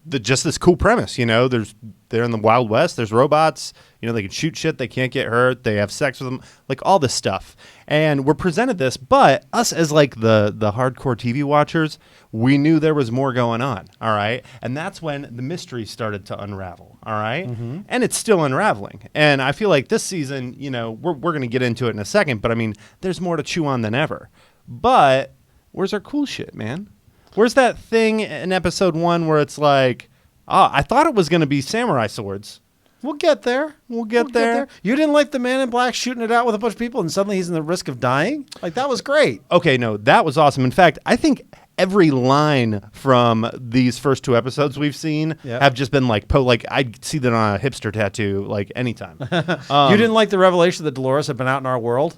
just this cool premise. They're in the Wild West. There's robots. They can shoot shit. They can't get hurt. They have sex with them. Like all this stuff. And we're presented this, but us as like the hardcore TV watchers, we knew there was more going on. All right. And that's when the mystery started to unravel. All right. And it's still unraveling. And I feel like this season, we're going to get into it in a second, but I mean, there's more to chew on than ever. But where's our cool shit, man? Where's that thing in episode 1 where it's like, I thought it was going to be samurai swords. We'll get there. We'll get there. You didn't like the man in black shooting it out with a bunch of people, and suddenly he's in the risk of dying? Like, that was great. Okay, no, that was awesome. In fact, I think every line from these first 2 episodes we've seen have just been like, I'd see that on a hipster tattoo, like, anytime. You didn't like the revelation that Dolores had been out in our world?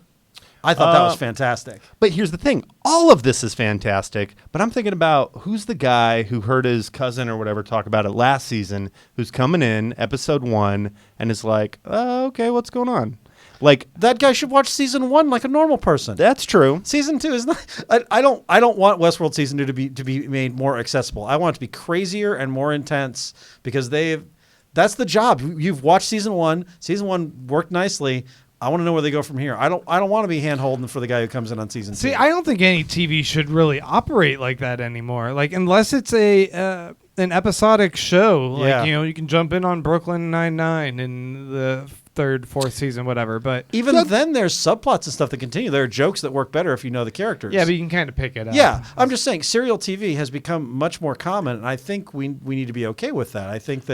I thought that was fantastic. But here's the thing. All of this is fantastic, but I'm thinking about who's the guy who heard his cousin or whatever talk about it last season, who's coming in, episode 1, and is like, oh, okay, what's going on? Like, that guy should watch season 1 like a normal person. That's true. Season 2 is not. I don't want Westworld season 2 to be made more accessible. I want it to be crazier and more intense because that's the job. You've watched season 1. Season 1 worked nicely. I want to know where they go from here. I don't want to be hand-holding for the guy who comes in on season 2. See, I don't think any TV should really operate like that anymore. Like, unless it's an episodic show. Like, Yeah. you can jump in on Brooklyn Nine-Nine in the 3rd, 4th season, whatever. But Even then, there's subplots and stuff that continue. There are jokes that work better if you know the characters. yeah, but you can kind of pick it up. Yeah, I'm just saying serial TV has become much more common, and I think we need to be okay with that. I think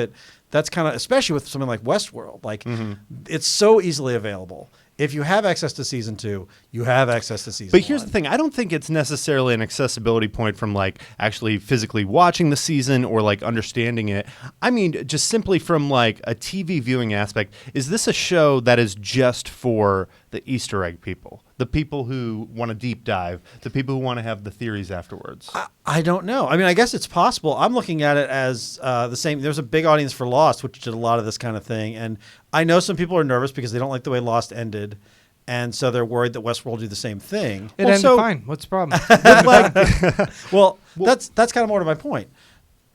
that's kind of, especially with something like Westworld, like it's so easily available. If you have access to season 2, you have access to season 1. But here's the thing. I don't think it's necessarily an accessibility point from like actually physically watching the season or like understanding it. I mean, just simply from like a TV viewing aspect. Is this a show that is just for the Easter egg people? The people who want to deep dive, the people who want to have the theories afterwards. I don't know. I mean, I guess it's possible. I'm looking at it as the same. There's a big audience for Lost, which did a lot of this kind of thing. And I know some people are nervous because they don't like the way Lost ended. And so they're worried that Westworld will do the same thing. It ended fine. What's the problem? Well, that's kind of more to my point.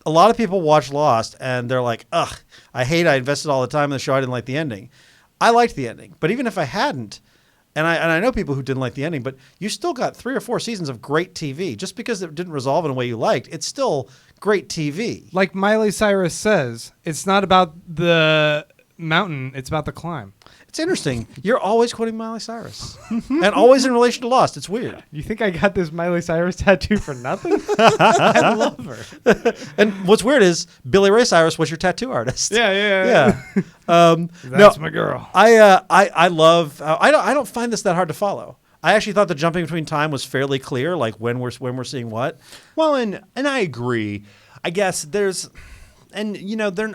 A lot of people watch Lost and they're like, ugh, I invested all the time in the show. I didn't like the ending. I liked the ending. But even if I hadn't, and I know people who didn't like the ending, but you still got 3 or 4 seasons of great TV. Just because it didn't resolve in a way you liked, it's still great TV. Like Miley Cyrus says, it's not about the mountain, it's about the climb. It's interesting. You're always quoting Miley Cyrus. And always in relation to Lost. It's weird. You think I got this Miley Cyrus tattoo for nothing? I love her. And what's weird is Billy Ray Cyrus was your tattoo artist. Yeah. That's my girl. I love. I don't find this that hard to follow. I actually thought the jumping between time was fairly clear, like when we're seeing what. Well, and I agree. I guess there's, and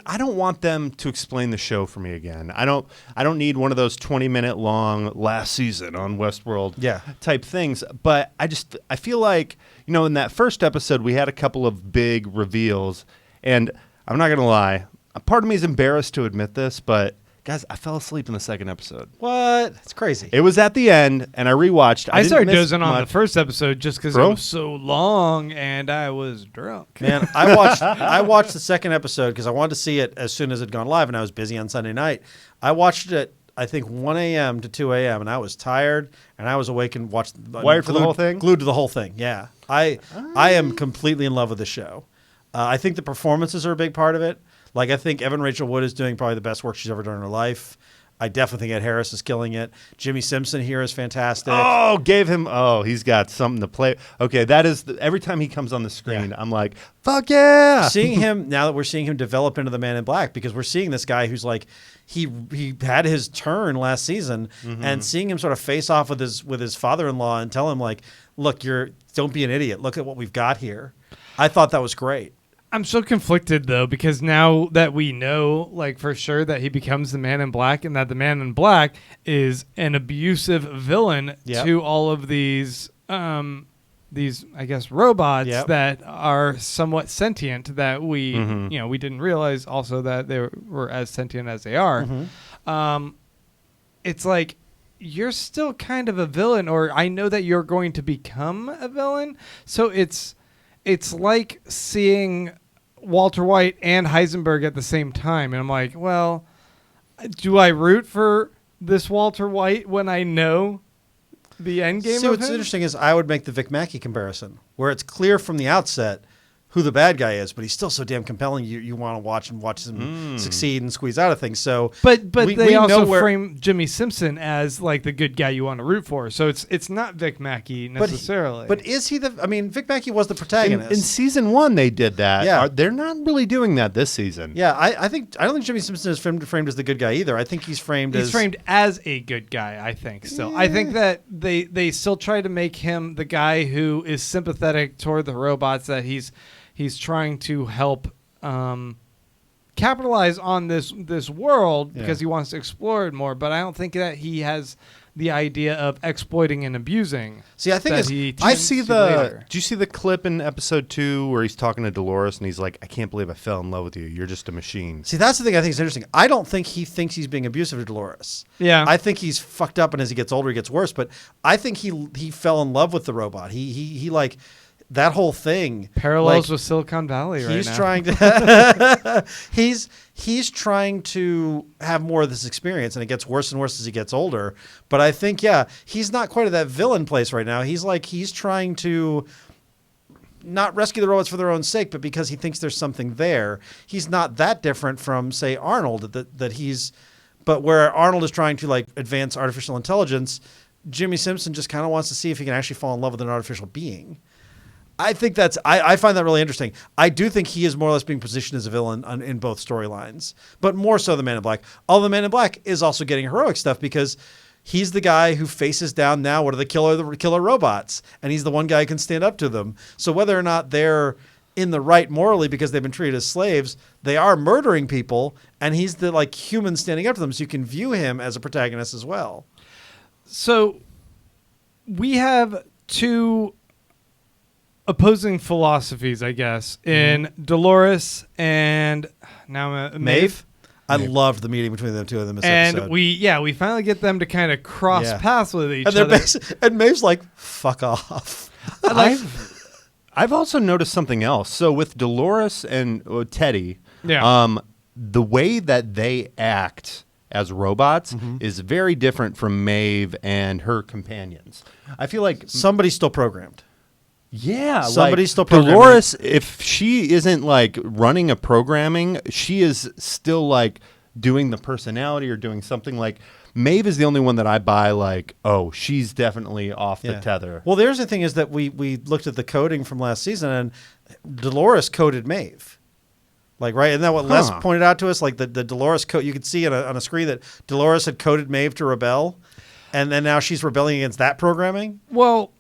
I don't want them to explain the show for me again. I don't need one of those 20-minute long last season on Westworld type things. But I feel like in that first episode we had a couple of big reveals, and I'm not gonna lie, a part of me is embarrassed to admit this, but guys, I fell asleep in the second episode. What? It's crazy. It was at the end, and I rewatched. I started dozing on the first episode just because it was so long, and I was drunk. Man, I watched the second episode because I wanted to see it as soon as it had gone live, and I was busy on Sunday night. I watched it, I think, 1 a.m. to 2 a.m., and I was tired, and I was awake and watched. Wired for the whole thing? Glued to the whole thing, yeah. I am completely in love with the show. I think the performances are a big part of it. Like, I think Evan Rachel Wood is doing probably the best work she's ever done in her life. I definitely think Ed Harris is killing it. Jimmy Simpson here is fantastic. He's got something to play. Okay, that is, every time he comes on the screen, I'm like, fuck yeah. Seeing him, now that we're seeing him develop into the Man in Black, because we're seeing this guy who's like, he had his turn last season, and seeing him sort of face off with his father-in-law and tell him, like, look, don't be an idiot. Look at what we've got here. I thought that was great. I'm so conflicted, though, because now that we know, like, for sure that he becomes the Man in Black, and that the Man in Black is an abusive villain to all of these, I guess, robots that are somewhat sentient, that we, we didn't realize also that they were as sentient as they are. It's like, you're still kind of a villain, or I know that you're going to become a villain. So it's like seeing Walter White and Heisenberg at the same time. And I'm like, well, do I root for this Walter White when I know the end game of him? What's interesting is I would make the Vic Mackey comparison, where it's clear from the outset who the bad guy is, but he's still so damn compelling. You want to watch him succeed and squeeze out of things. So, but they also frame Jimmy Simpson as like the good guy you want to root for. So it's not Vic Mackey necessarily. But is he the? I mean, Vic Mackey was the protagonist in season 1. They did that. Yeah, they're not really doing that this season. Yeah, I don't think Jimmy Simpson is framed as the good guy either. I think he's framed as a good guy. I think still. I think that they still try to make him the guy who is sympathetic toward the robots, that he's trying to help capitalize on this world because he wants to explore it more. But I don't think that he has the idea of exploiting and abusing. See, I think do you see the clip in episode 2 where he's talking to Dolores and he's like, I can't believe I fell in love with you. You're just a machine. See, that's the thing I think is interesting. I don't think he thinks he's being abusive to Dolores. Yeah. I think he's fucked up, and as he gets older, he gets worse. But I think he fell in love with the robot. He like, that whole thing Parallels with Silicon Valley right he's now. trying to he's trying to have more of this experience, and it gets worse and worse as he gets older. But I think he's not quite at that villain place right now. He's trying to not rescue the robots for their own sake, but because he thinks there's something there. He's not that different from, say, Arnold, but where Arnold is trying to like advance artificial intelligence, Jimmy Simpson just kind of wants to see if he can actually fall in love with an artificial being. I think I find that really interesting. I do think he is more or less being positioned as a villain in both storylines, but more so the Man in Black. Although the Man in Black is also getting heroic stuff because he's the guy who faces down now what are the killer robots, and he's the one guy who can stand up to them. So whether or not they're in the right morally because they've been treated as slaves, they are murdering people, and he's the like human standing up to them. So you can view him as a protagonist as well. So we have two opposing philosophies, I guess, in Dolores and now Maeve. I loved the meeting between the two of them this and episode. we finally get them to kind of cross paths with each and other. And Maeve's like, fuck off. I've also noticed something else. So with Dolores and Teddy, the way that they act as robots is very different from Maeve and her companions. I feel like somebody's still programmed. Yeah, somebody's still programming. Dolores, if she isn't like running a programming, she is still like doing the personality or doing something. Like Maeve is the only one that I buy like, oh, she's definitely off the tether. Well, there's the thing is that we looked at the coding from last season, and Dolores coded Maeve. Like, right? Isn't that what Les pointed out to us? Like the Dolores code, you could see on a screen that Dolores had coded Maeve to rebel, and then now she's rebelling against that programming. Well,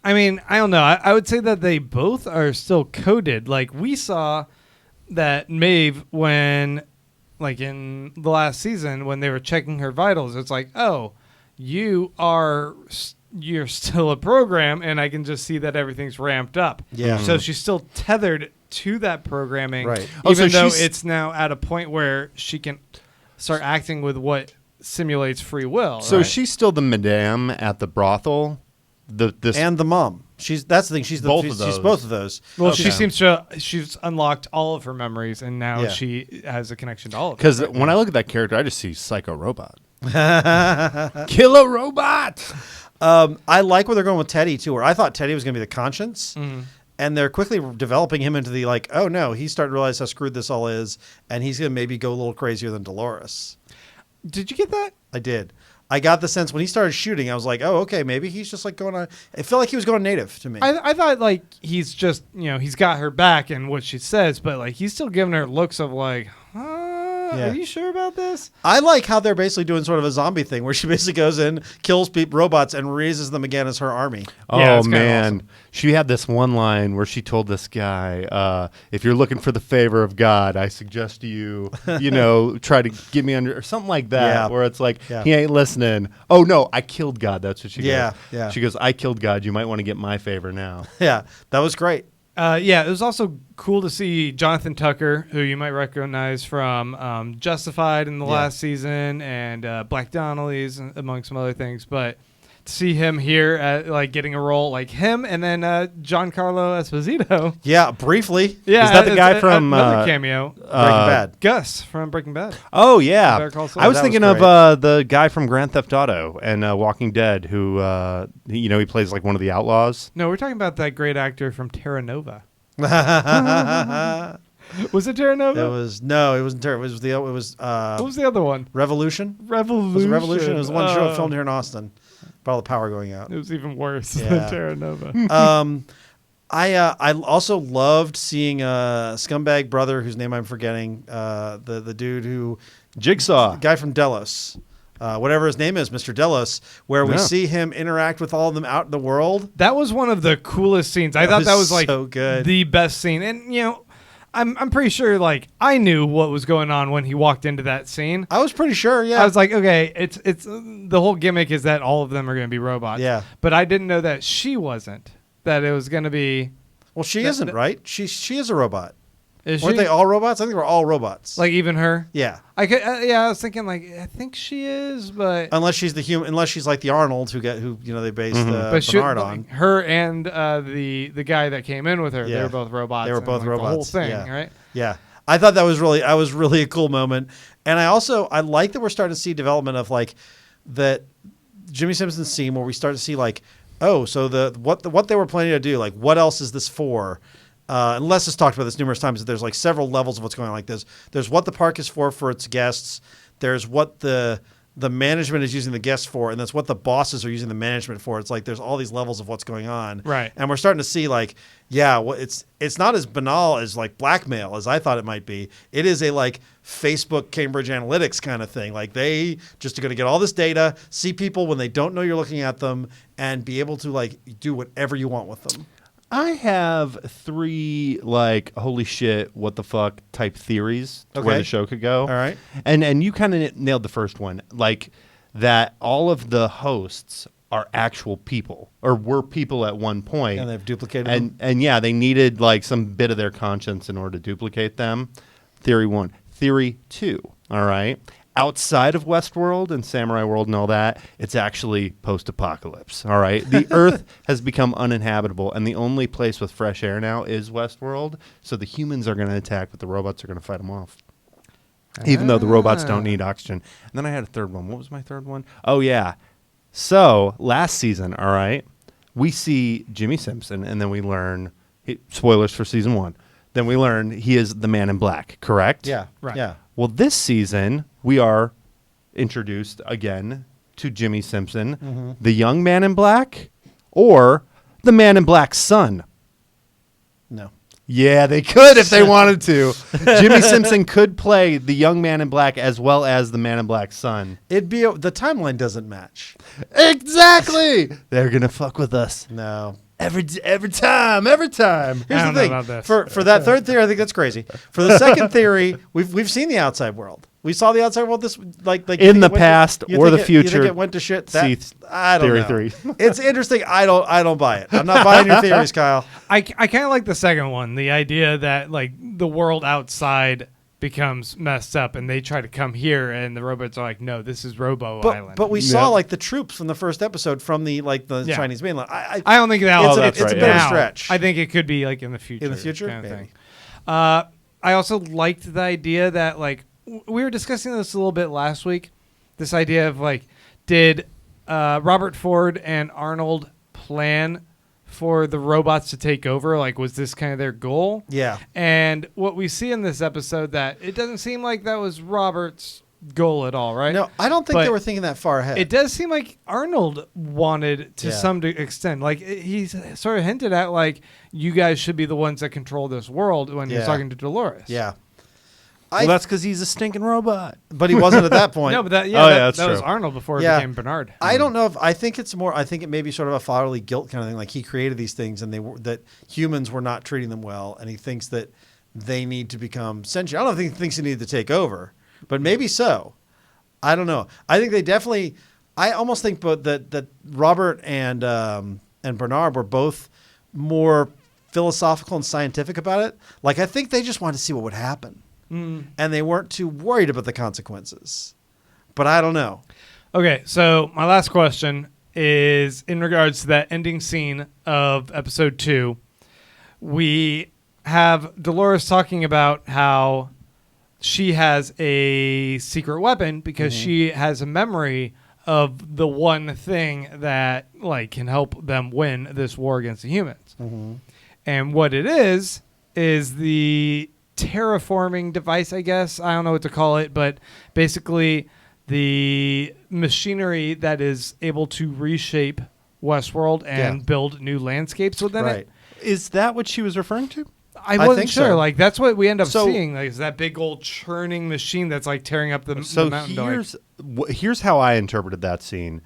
I mean, I don't know. I would say that they both are still coded. Like, we saw that Maeve when, like, in the last season, when they were checking her vitals, it's like, oh, you're still a program, and I can just see that everything's ramped up. Yeah. So she's still tethered to that programming, right? Even though it's now at a point where she can start acting with what simulates free will. So right? she's still the madame at the brothel. And the mom. That's the thing. She's both of those. Well, she seems to she's unlocked all of her memories, and now she has a connection to all of them. Because when I look at that character, I just see Psycho Robot. Killer Robot. I like where they're going with Teddy too. Where I thought Teddy was going to be the conscience, and they're quickly developing him into the like, oh no, he's starting to realize how screwed this all is, and he's going to maybe go a little crazier than Dolores. Did you get that? I did. I got the sense when he started shooting, I was like, oh, okay, maybe he's just like going on. It felt like he was going native to me. I thought like he's just, he's got her back and what she says, but like he's still giving her looks of like, are you sure about this? I like how they're basically doing sort of a zombie thing where she basically goes in, kills robots, and raises them again as her army. Oh, man. Awesome. She had this one line where she told this guy, if you're looking for the favor of God, I suggest you, try to get me under, or something like that, where it's like, he ain't listening. Oh, no, I killed God. That's what she goes. Yeah. She goes, I killed God. You might want to get my favor now. Yeah, that was great. It was also cool to see Jonathan Tucker, who you might recognize from Justified in the last season and Black Donnelly's, among some other things. But to see him here at like getting a role like him, and then Giancarlo Esposito. Yeah, briefly. Yeah, is that the guy from another cameo? Breaking Bad. Gus from Breaking Bad. Oh yeah, I was thinking of the guy from Grand Theft Auto and Walking Dead, who he plays like one of the outlaws. No, we're talking about that great actor from Terra Nova. Was it Terra Nova? It wasn't Terra. It was what was the other one? Revolution. Was it Revolution? It was the one show filmed here in Austin. About all the power going out. It was even worse than Terra Nova. I also loved seeing a scumbag brother whose name I'm forgetting. The dude who Jigsaw, guy from Delos. Whatever his name is, Mr. Delos, where we see him interact with all of them out in the world. That was one of the coolest scenes. I thought that was like so good. The best scene. And I'm pretty sure like I knew what was going on when he walked into that scene. I was pretty sure, yeah. I was like, okay, it's the whole gimmick is that all of them are going to be robots. Yeah. But I didn't know that she wasn't. That it was going to be. Well, she isn't, right? She is a robot. Is Weren't she? they all robots? I think they were all robots. Like even her? yeah. I could, yeah, I was thinking like I think she is, but Unless she's the human, unless she's like the Arnold who they based but she, Bernard like, on. her and the guy that came in with her, they Yeah. were both robots. They were and, both like, the whole robots, thing, yeah. right? Yeah. I thought that was really a cool moment. And I like that we're starting to see development of like that Jimmy Simpson scene where we start to see like, oh, so what they were planning to do, like what else is this for? And Les has talked about this numerous times, that there's like several levels of what's going on like this. There's what the park is for its guests. There's what the management is using the guests for, and that's what the bosses are using the management for. It's like there's all these levels of what's going on. Right. And we're starting to see like, yeah, well, it's not as banal as like blackmail as I thought it might be. It is a like Facebook Cambridge Analytics kind of thing. Like they just are going to get all this data, see people when they don't know you're looking at them, and be able to like do whatever you want with them. I have 3 like holy shit, what the fuck type theories to where Okay. the show could go. All right. And you kind of nailed the first one, like that all of the hosts are actual people or were people at one point. And they've duplicated them. And yeah, they needed like some bit of their conscience in order to duplicate them. Theory 1. Theory 2. All right. Outside of Westworld and Samurai World and all that, it's actually post-apocalypse. All right. The Earth has become uninhabitable, and the only place with fresh air now is Westworld. So the humans are going to attack, but the robots are going to fight them off. Even though the robots don't need oxygen. And then I had a third one. What was my third one? Oh, yeah. So last season, all right, we see Jimmy Simpson, and then we learn, spoilers for season 1, then we learn he is the Man in Black, correct? Yeah. Right. Yeah. Well, this season, we are introduced again to Jimmy Simpson, the young Man in Black, or the Man in Black's son. No. Yeah, they could if they wanted to. Jimmy Simpson could play the young Man in Black as well as the Man in Black's son. The timeline doesn't match. Exactly. They're going to fuck with us. No. Every time. Here's I the don't know thing. about this. For that third theory, I think that's crazy. For the second theory, we've seen the outside world. We saw the outside world like In you think the it went past you or think the it- future. You think it went to shit? See I don't theory know. 3. It's interesting. I don't buy it. I'm not buying your theories, Kyle. I kind of like the second one, the idea that like the world outside becomes messed up and they try to come here and the robots are like, no, this is Robo Island. But we saw like the troops from the first episode from the Yeah. Chinese mainland. I I don't think that it's a bit of a stretch. I think it could be like in the future. In the future? kind of Maybe. thing. I also liked the idea that like we were discussing this a little bit last week. This idea of like, did Robert Ford and Arnold plan for the robots to take over? Like, was this kind of their goal? Yeah. And what we see in this episode, that it doesn't seem like that was Robert's goal at all, right? No, I don't think But they were thinking that far ahead. It does seem like Arnold wanted to Yeah. some extent. Like he's sort of hinted at, like, you guys should be the ones that control this world when he's Yeah. talking to Dolores. Yeah. Well, that's because he's a stinking robot. But he wasn't at that point. No, but that Oh, yeah, that that's was true. Arnold before Yeah. it became Bernard. I don't know if I think it's more. I think it may be sort of a fatherly guilt kind of thing. Like he created these things, and that humans were not treating them well, and he thinks that they need to become sentient. I don't think he thinks he needed to take over, but maybe so. I don't know. I think they definitely. I almost think, but that Robert and Bernard were both more philosophical and scientific about it. Like I think they just wanted to see what would happen, and they weren't too worried about the consequences. But I don't know. Okay, so my last question is in regards to that ending scene of episode 2. We have Dolores talking about how she has a secret weapon because she has a memory of the one thing that like can help them win this war against the humans. And what it is the terraforming device, I guess. I don't know what to call it, but basically the machinery that is able to reshape Westworld and build new landscapes within Right. it. Is that what she was referring to? I wasn't think sure. so. Like that's what we end up So- seeing. Like is that big old churning machine that's like tearing up the So mountain. to, like- here's how I interpreted that scene.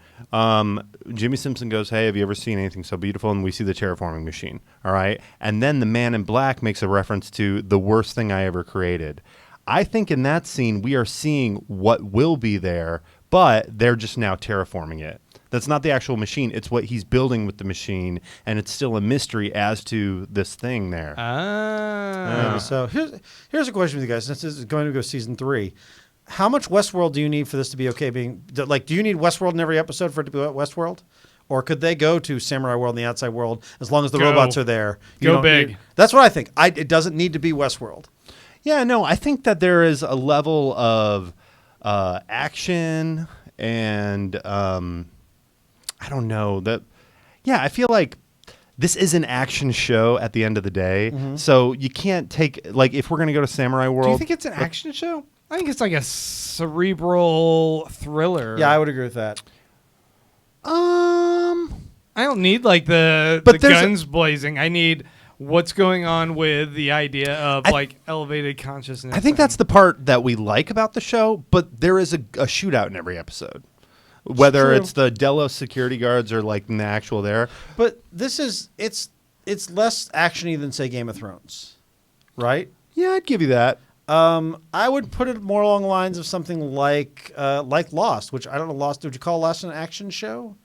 Jimmy Simpson goes, "Hey, have you ever seen anything so beautiful?" And we see the terraforming machine. All right, and then the Man in Black makes a reference to the worst thing I ever created. I think in that scene we are seeing what will be there, but they're just now terraforming it. That's not the actual machine. It's what he's building with the machine, and it's still a mystery as to this thing there. Maybe so. Here's a question with you guys. Since this is going to go season 3, how much Westworld do you need for this to be okay? Do you need Westworld in every episode for it to be Westworld? Or could they go to Samurai World and the outside world as long as the robots are there? Go big. That's what I think. It doesn't need to be Westworld. Yeah, no, I think that there is a level of action and I don't know that. Yeah, I feel like this is an action show at the end of the day, so you can't take if we're gonna go to Samurai World. Do you think it's an action show? I think it's like a cerebral thriller. Yeah, I would agree with that. I don't need like the guns blazing. I need what's going on with the idea of elevated consciousness. I think that's the part that we like about the show, but there is a shootout in every episode. Whether it's the Delos security guards or in the actual there. But this is it's less actiony than say Game of Thrones, right? Yeah, I'd give you that. I would put it more along the lines of something like Lost, which I don't know. Lost, would you call Lost an action show?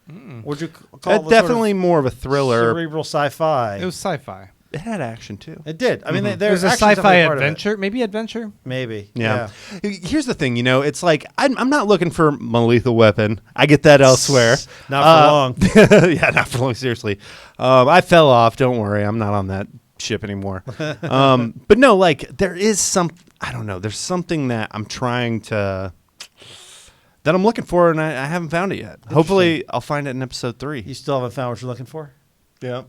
Would you call it definitely more of a thriller? Cerebral sci-fi. It was sci-fi. It had action too. It did. I mean, there's a sci-fi adventure, maybe adventure. Maybe. Yeah. Here's the thing, it's like I'm not looking for my lethal weapon. I get that elsewhere. Not for long. Yeah, not for long. Seriously, I fell off. Don't worry, I'm not on that ship anymore. But no, there is some. I don't know. There's something that I'm trying to. That I'm looking for, and I haven't found it yet. Hopefully, I'll find it in episode 3. You still haven't found what you're looking for? Yeah.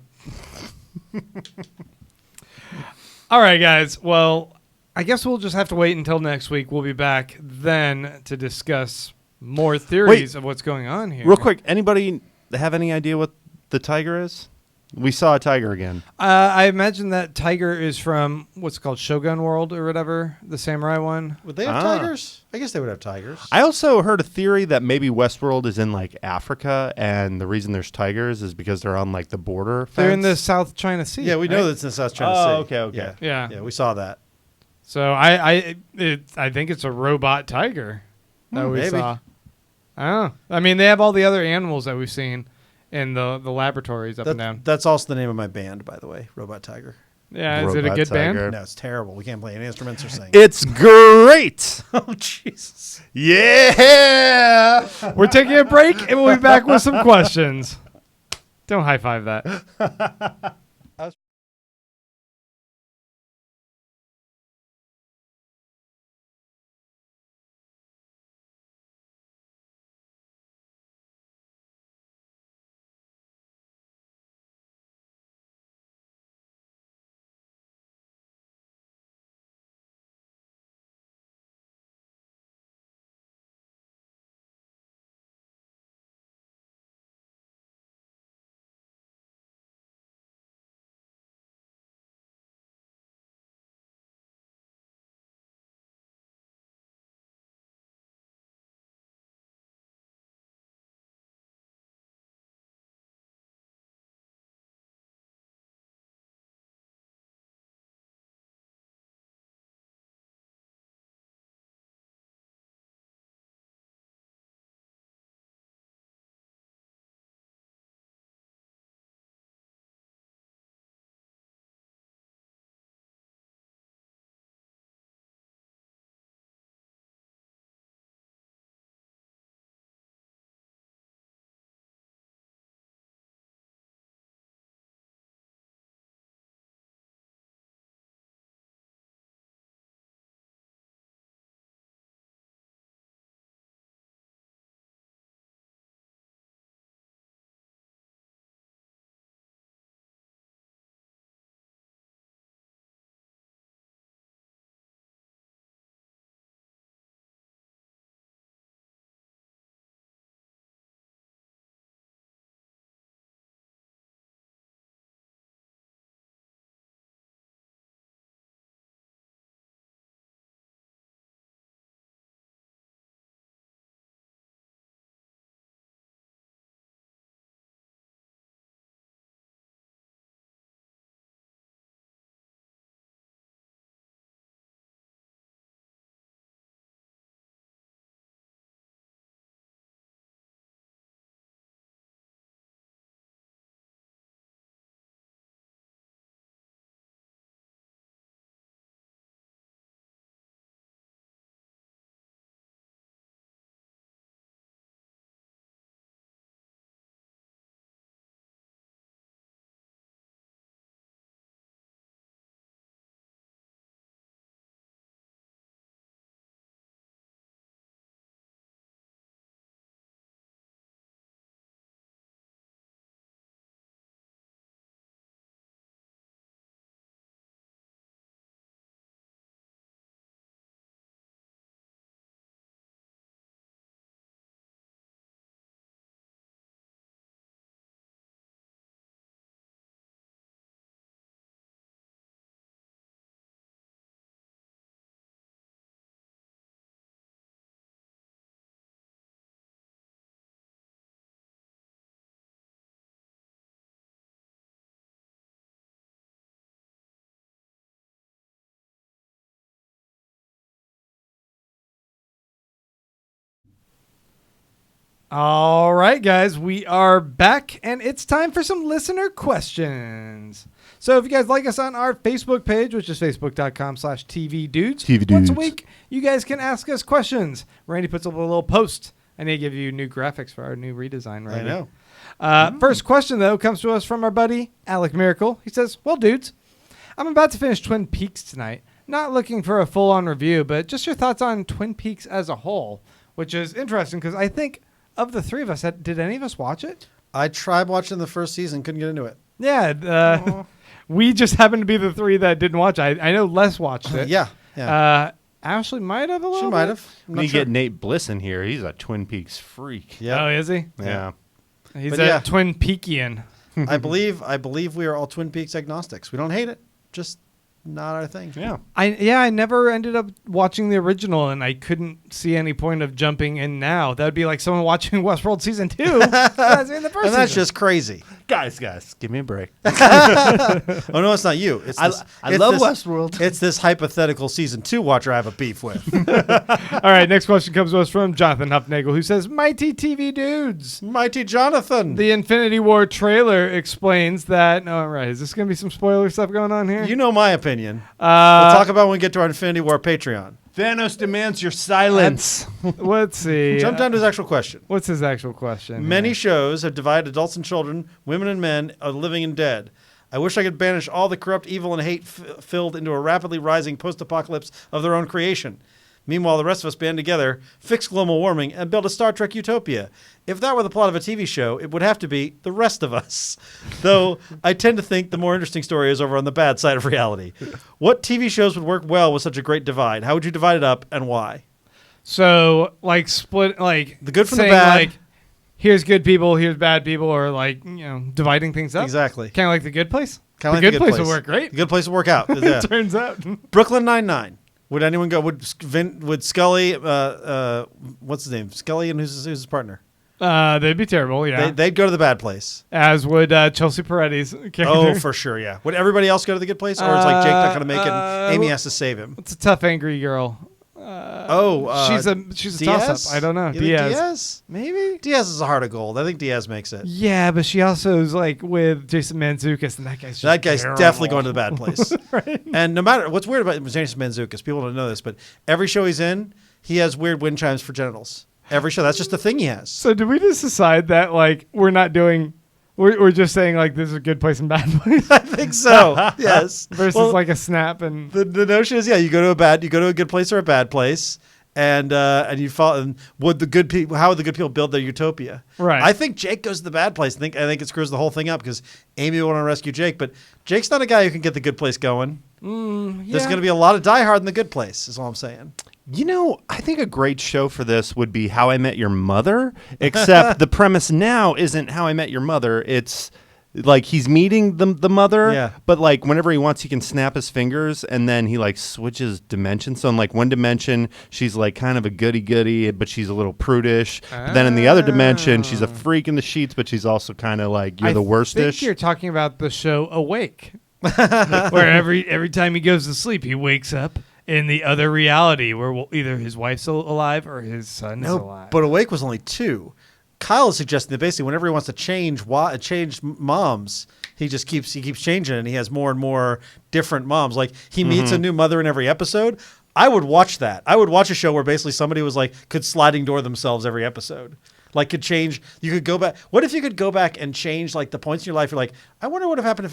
All right, guys. Well, I guess we'll just have to wait until next week. We'll be back then to discuss more theories of what's going on here. Real quick, anybody have any idea what the tiger is? We saw a tiger again. I imagine that tiger is from what's called Shogun World or whatever, the samurai one. Would they have tigers? I guess they would have tigers. I also heard a theory that maybe Westworld is in Africa, and the reason there's tigers is because they're on the border fence. They're in the South China Sea. Yeah, we know that's in the South China Sea. Okay. Yeah, we saw that. So I think it's a robot tiger that we maybe. saw. I don't know. I mean, they have all the other animals that we've seen in the laboratories up and down. That's also the name of my band, by the way, Robot Tiger. Yeah, is it a Robot good Tiger. band? No, it's terrible. We can't play any instruments or sing. It's great. Oh, Jesus. Yeah. We're taking a break, and we'll be back with some questions. Don't high five that. All right, guys, we are back, and it's time for some listener questions. So if you guys like us on our Facebook page, which is facebook.com/tvdudes, TV once a Dudes. week, you guys can ask us questions. Randy puts up a little post. I need to give you new graphics for our new redesign, right? I know. First question, though, comes to us from our buddy, Alec Miracle. He says, well, dudes, I'm about to finish Twin Peaks tonight. Not looking for a full-on review, but just your thoughts on Twin Peaks as a whole, which is interesting because I think of the three of us, did any of us watch it? I tried watching the first season, couldn't get into it. Yeah, we just happened to be the three that didn't watch it. I know Les watched it. Yeah. Ashley might have a little She bit. might have. I'm not You sure. get Nate Bliss in here. He's a Twin Peaks freak. Yeah. Oh, is he? Yeah. He's But a yeah. Twin Peakian. I believe we are all Twin Peaks agnostics. We don't hate it. Just not our thing. Yeah. I never ended up watching the original, and I couldn't see any point of jumping in now. That would be like someone watching Westworld season 2. That's in the first And that's season. just crazy. Guys, give me a break. Oh no, it's not you. It's I love this, Westworld. It's this hypothetical season 2 watcher I have a beef with. All right, next question comes to us from Jonathan Huffnagel, who says, Mighty TV Dudes. Mighty Jonathan. The Infinity War trailer explains that. All right, is this going to be some spoiler stuff going on here? You know my opinion. We'll Uh, talk about when we get to our Infinity War Patreon. Thanos demands your silence. let's see. Jump down to his actual question. What's his actual question? Many here? shows have divided adults and children, women and men, living and dead. I wish I could banish all the corrupt, evil, and hate filled into a rapidly rising post-apocalypse of their own creation. Meanwhile, the rest of us band together, fix global warming, and build a Star Trek utopia. If that were the plot of a TV show, it would have to be The Rest of Us. Though I tend to think the more interesting story is over on the bad side of reality. What TV shows would work well with such a great divide? How would you divide it up, and why? So, like, split, like, The good from the saying, bad. like, here's good people, here's bad people, or, like, dividing things up. Exactly. Kind of like The Good Place. Kinda The like Good Place would work great. The Good Place would work out. Yeah. It turns out. Brooklyn Nine-Nine. Would anyone go? Would Scully? What's his name? Scully and who's his partner? They'd be terrible, yeah. They'd go to the bad place. As would Chelsea Peretti's character. Oh, for sure, yeah. Would everybody else go to the good place, or is like Jake not going to make it? And Amy has to save him. It's a tough, angry girl. She's a Diaz? toss-up. I don't know. You think Diaz. Diaz? Maybe? Diaz is a heart of gold. I think Diaz makes it. Yeah, but she also is, like, with Jason Mantzoukas, and that guy's just That guy's terrible. definitely going to the bad place. Right. And no matter what's weird about Jason Mantzoukas, people don't know this, but every show he's in, he has weird wind chimes for genitals. Every show, that's just the thing he has. So did we just decide that, like, we're not doing... We're just saying, like, this is a good place and bad place I think so. Yes. versus, Well, like, a snap and... the notion is, yeah, you go to a good place or a bad place, and you follow. And would the good people? How would the good people build their utopia? Right. I think Jake goes to the bad place. I think it screws the whole thing up because Amy will want to rescue Jake, but Jake's not a guy who can get the good place going. There's going to be a lot of Die Hard in the good place. Is all I'm saying. You know, I think a great show for this would be How I Met Your Mother, except the premise now isn't How I Met Your Mother. It's like he's meeting the mother, Yeah. but like whenever he wants, he can snap his fingers, and then he like switches dimensions. So in like one dimension, she's like kind of a goody-goody, but she's a little prudish. But then in the other dimension, she's a freak in the sheets, but she's also kind of like you're the I think worstish. you're talking about the show Awake, where every time he goes to sleep, he wakes up in the other reality where either his wife's alive or his son is alive. But Awake was only 2. Kyle is suggesting that basically whenever he wants to change moms, he keeps changing, and he has more and more different moms. Like he meets a new mother in every episode. I would watch that. I would watch a show where basically somebody was like could sliding door themselves every episode. Like could change. You could go back. What if you could go back and change like the points in your life? You're like, I wonder what would have happened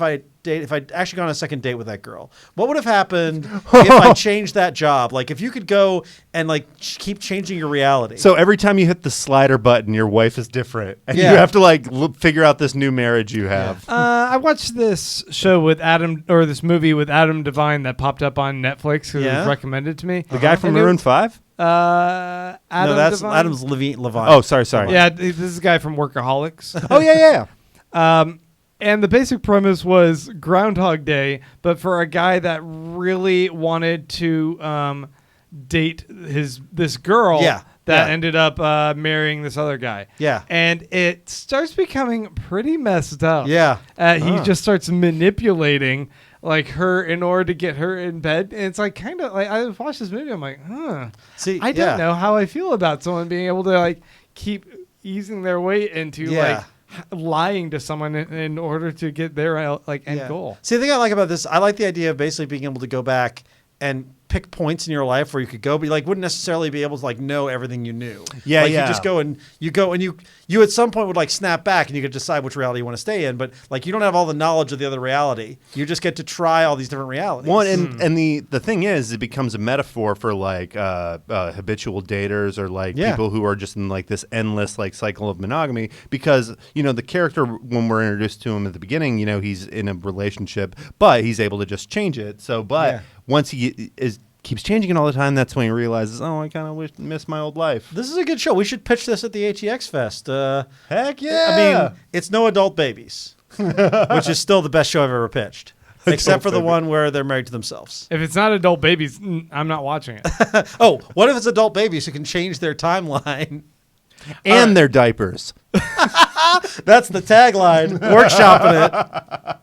if I'd actually gone on a second date with that girl. What would have happened if I changed that job? Like if you could go and like keep changing your reality. So every time you hit the slider button, your wife is different, and Yeah. you have to like figure out this new marriage you have. I watched this show with this movie with Adam Devine that popped up on Netflix because it Yeah? was recommended to me. The guy from And it Maroon was- 5? no, that's Devine? Adam's Levine. Oh, sorry. Yeah, this is a guy from Workaholics. Oh yeah. And the basic premise was Groundhog Day, but for a guy that really wanted to date this girl Yeah, that yeah. ended up marrying this other guy. Yeah. And it starts becoming pretty messed up. Yeah. He just starts manipulating like her in order to get her in bed. And it's like kind of like I watched this movie. I'm like, See, I don't know how I feel about someone being able to like keep easing their way into Yeah. lying to someone in order to get their end Yeah. goal. See, the thing I like about this, I like the idea of basically being able to go back and pick points in your life where you could go, but you wouldn't necessarily be able to know everything you knew. Yeah, You yeah. just go and you at some point would snap back and you could decide which reality you want to stay in, but you don't have all the knowledge of the other reality. You just get to try all these different realities. Well, and the thing is, it becomes a metaphor for habitual daters or people who are just in this endless cycle of monogamy, because the character, when we're introduced to him at the beginning, he's in a relationship, but he's able to just change it. So, once he keeps changing it all the time, that's when he realizes, oh, I kind of miss my old life. This is a good show. We should pitch this at the ATX Fest. Heck yeah! I mean, it's no adult babies, which is still the best show I've ever pitched, except for the one where they're married to themselves. If it's not adult babies, I'm not watching it. Oh, what if it's adult babies who can change their timeline? And their diapers. That's the tagline. Workshopping it.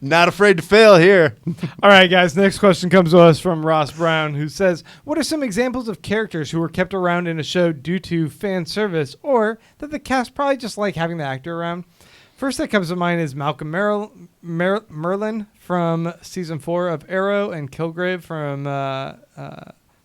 Not afraid to fail here. All right, guys. Next question comes to us from Ross Brown, who says, what are some examples of characters who were kept around in a show due to fan service, or that the cast probably just like having the actor around? First that comes to mind is Malcolm Merlin from season 4 of Arrow, and Kilgrave from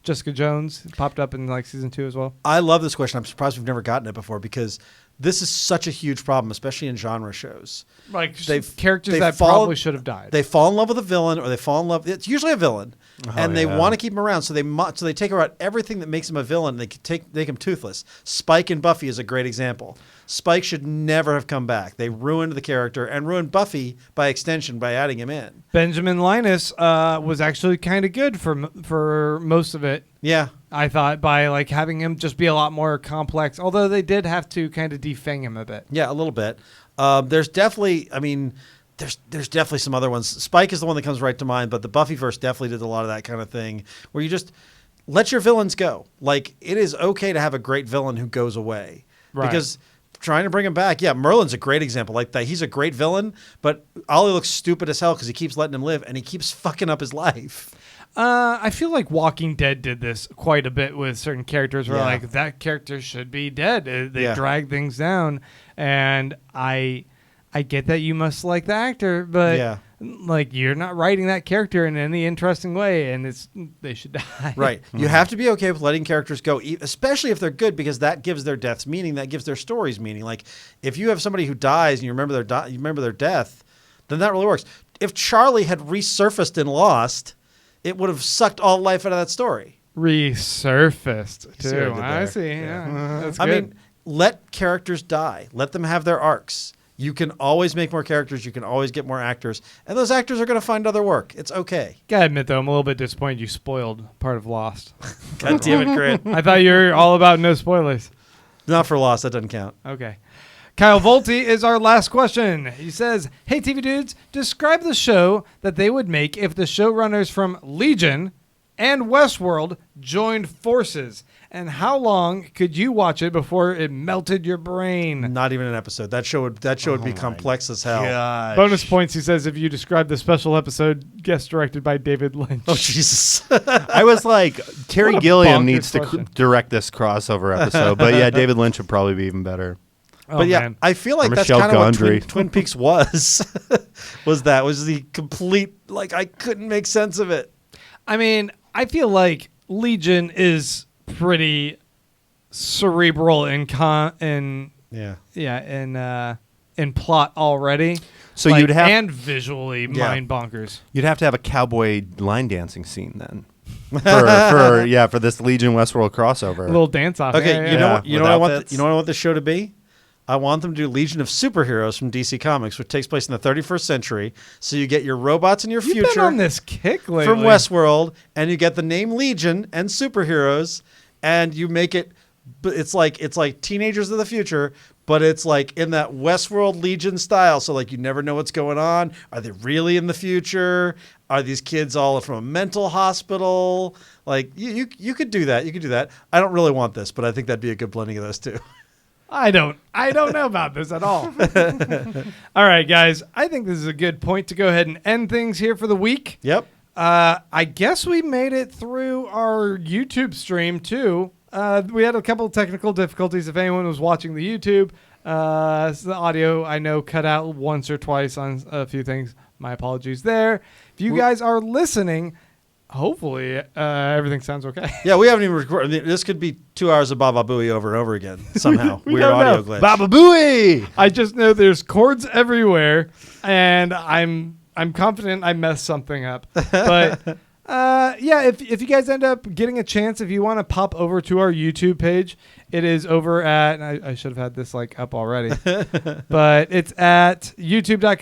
Jessica Jones. It popped up in season 2 as well. I love this question. I'm surprised we've never gotten it before, because this is such a huge problem, especially in genre shows. Characters that probably should have died. They fall in love with a villain, or they fall in love. It's usually a villain, and they want to keep him around. So they take out everything that makes him a villain. And they make him toothless. Spike and Buffy is a great example. Spike should never have come back. They ruined the character and ruined Buffy by extension by adding him in. Benjamin Linus was actually kind of good for most of it. Yeah. I thought, by having him just be a lot more complex, although they did have to kind of defang him a bit. Yeah, a little bit. There's definitely, there's definitely some other ones. Spike is the one that comes right to mind, but the Buffyverse definitely did a lot of that kind of thing, where you just let your villains go. It is okay to have a great villain who goes away. Right. Because trying to bring him back, Merlin's a great example. He's a great villain, but Ollie looks stupid as hell because he keeps letting him live, and he keeps fucking up his life. I feel like Walking Dead did this quite a bit with certain characters where that character should be dead. They drag things down, and I get that you must like the actor, but you're not writing that character in any interesting way, and they should die. Right. You have to be okay with letting characters go, especially if they're good, because that gives their deaths meaning, that gives their stories meaning. If you have somebody who dies and you remember their death, then that really works. If Charlie had resurfaced in Lost, it would have sucked all life out of that story. Resurfaced, too. See what I did there? I see. Yeah. That's good. Let characters die. Let them have their arcs. You can always make more characters. You can always get more actors. And those actors are going to find other work. It's okay. Gotta admit, though, I'm a little bit disappointed you spoiled part of Lost. God damn it, Grant. I thought you were all about no spoilers. Not for Lost. That doesn't count. Okay. Kyle Volti is our last question. He says, hey, TV dudes, describe the show that they would make if the showrunners from Legion and Westworld joined forces. And how long could you watch it before it melted your brain? Not even an episode. That show would be complex as hell. Gosh. Bonus points, he says, if you describe the special episode guest directed by David Lynch. Oh, Jesus. I was like, Terry What a Gilliam bonkers needs to question. direct this crossover episode. But yeah, David Lynch would probably be even better. But man. I feel like Or that's Michelle kind of what Gondry. Twin Peaks was. was the complete, I couldn't make sense of it. I mean, I feel like Legion is pretty cerebral in plot already. So you'd have and visually mind bonkers. You'd have to have a cowboy line dancing scene then. for this Legion Westworld crossover. A little dance off. Okay, Yeah. you know what I want. You know what I want this show to be? I want them to do Legion of Superheroes from DC Comics, which takes place in the 31st century. So you get your robots in your You've future been on this kick lately. from Westworld, and you get the name Legion and superheroes, and you make it. But it's like teenagers of the future, but it's in that Westworld Legion style. So you never know what's going on. Are they really in the future? Are these kids all from a mental hospital? You could do that. You could do that. I don't really want this, but I think that'd be a good blending of those two. I don't know about this at all. All right, guys. I think this is a good point to go ahead and end things here for the week. Yep. I guess we made it through our YouTube stream too. We had a couple of technical difficulties. If anyone was watching the YouTube, the audio I know cut out once or twice on a few things. My apologies there. If you guys are listening, hopefully everything sounds okay. Yeah, we haven't even recorded. This could be 2 hours of Baba Booey over and over again somehow. We Weird don't audio know. glitch. Baba Booey! I just know there's chords everywhere, and I'm confident I messed something up. But yeah, if you guys end up getting a chance, if you want to pop over to our YouTube page, it is over at. I should have had this like up already, but it's at youtube.com.